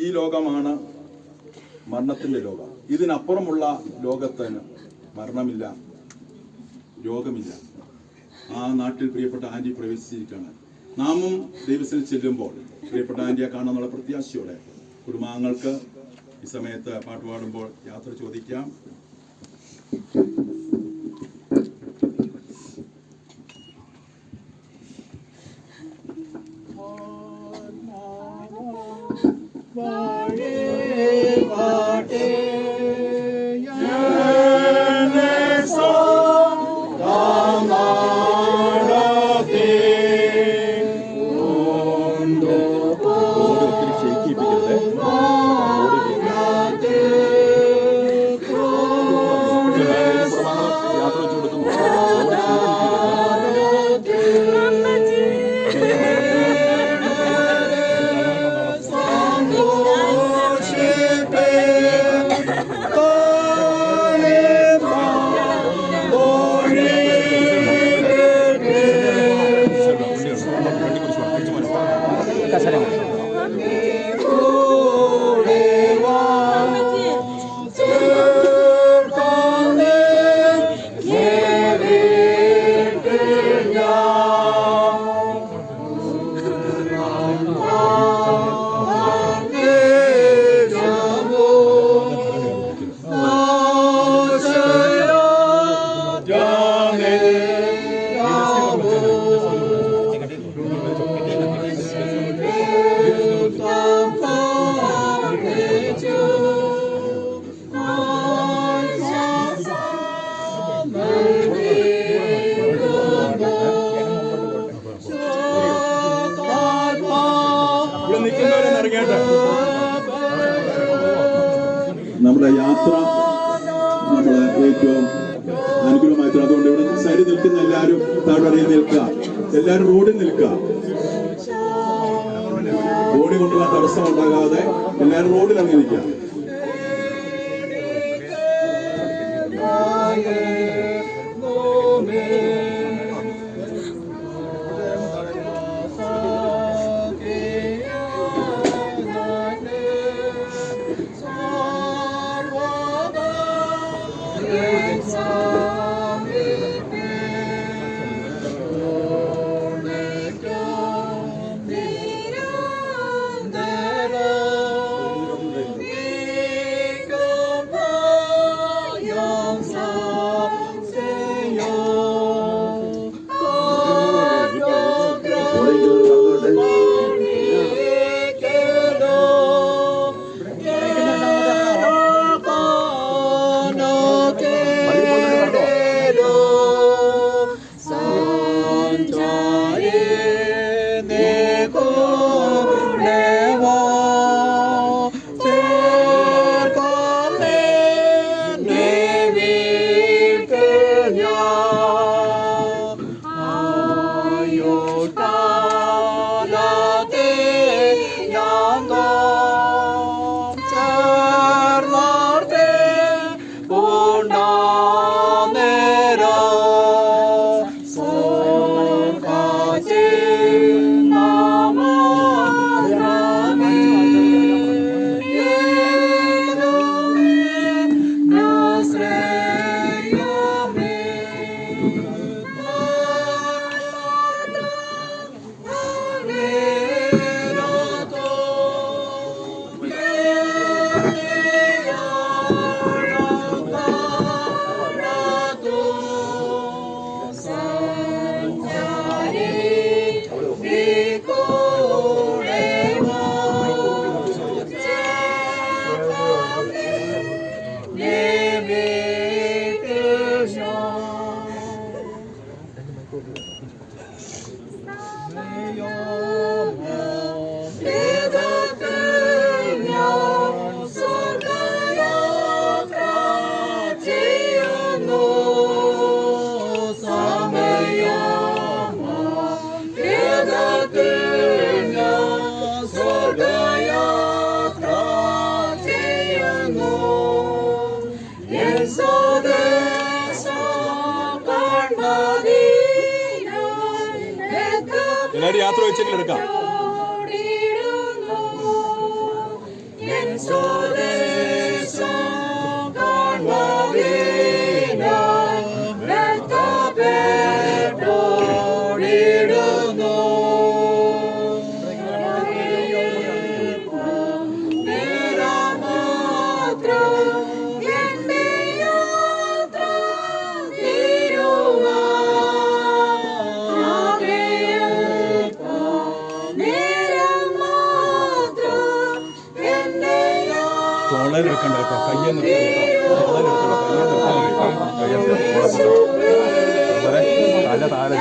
ഈ ലോകമാണ് മരണത്തിന്റെ ലോകം. ഇതിനപ്പുറമുള്ള ലോകത്തിന് മരണമില്ല, രോഗമില്ല. ആ നാട്ടിൽ പ്രിയപ്പെട്ട ആന്റി പ്രവേശിച്ചിരിക്കുകയാണ്. നാമും ദൈവത്തിൽ ചെല്ലുമ്പോൾ പ്രിയപ്പെട്ട ആന്റിയെ കാണാനുള്ള പ്രത്യാശയോടെ കുടുംബാംഗങ്ങൾക്ക് ഈ സമയത്ത് പാട്ട് പാടുമ്പോൾ യാത്ര ചോദിക്കാം. നമ്മുടെ യാത്ര നമ്മൾ വരി നിൽക്കുന്ന എല്ലാവരും താഴ്വരയിൽ നിൽക്കുക, എല്ലാവരും റോഡിൽ നിൽക്കുക. ബോഡി കൊണ്ടുപോകാൻ തടസ്സം ഉണ്ടാകാതെ എല്ലാവരും റോഡിൽ അങ്ങ് നിൽക്കുക. എല്ലാവരും യാത്ര വെച്ചെങ്കിലും എടുക്കാം. എടുക്കണ്ട കേട്ടോ, കയ്യെന്ന് തല താര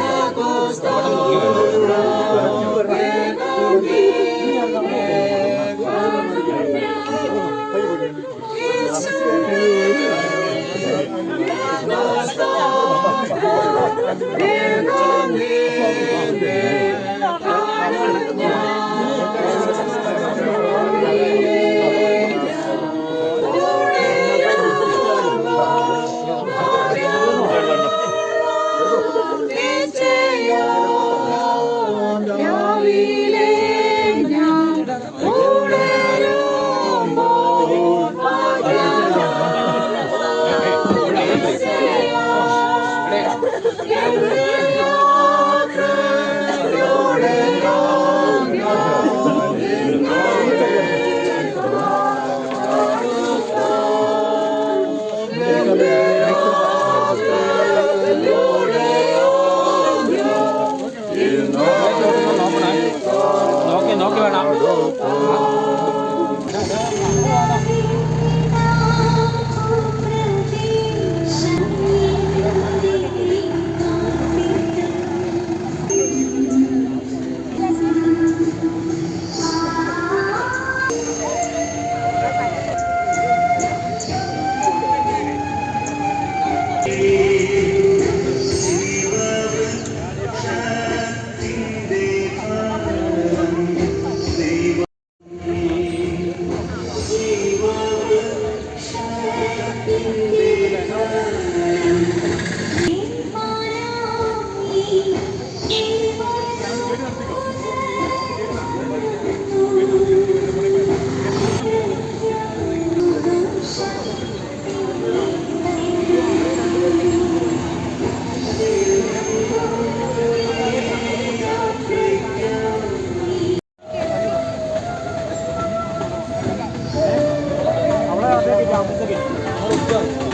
second.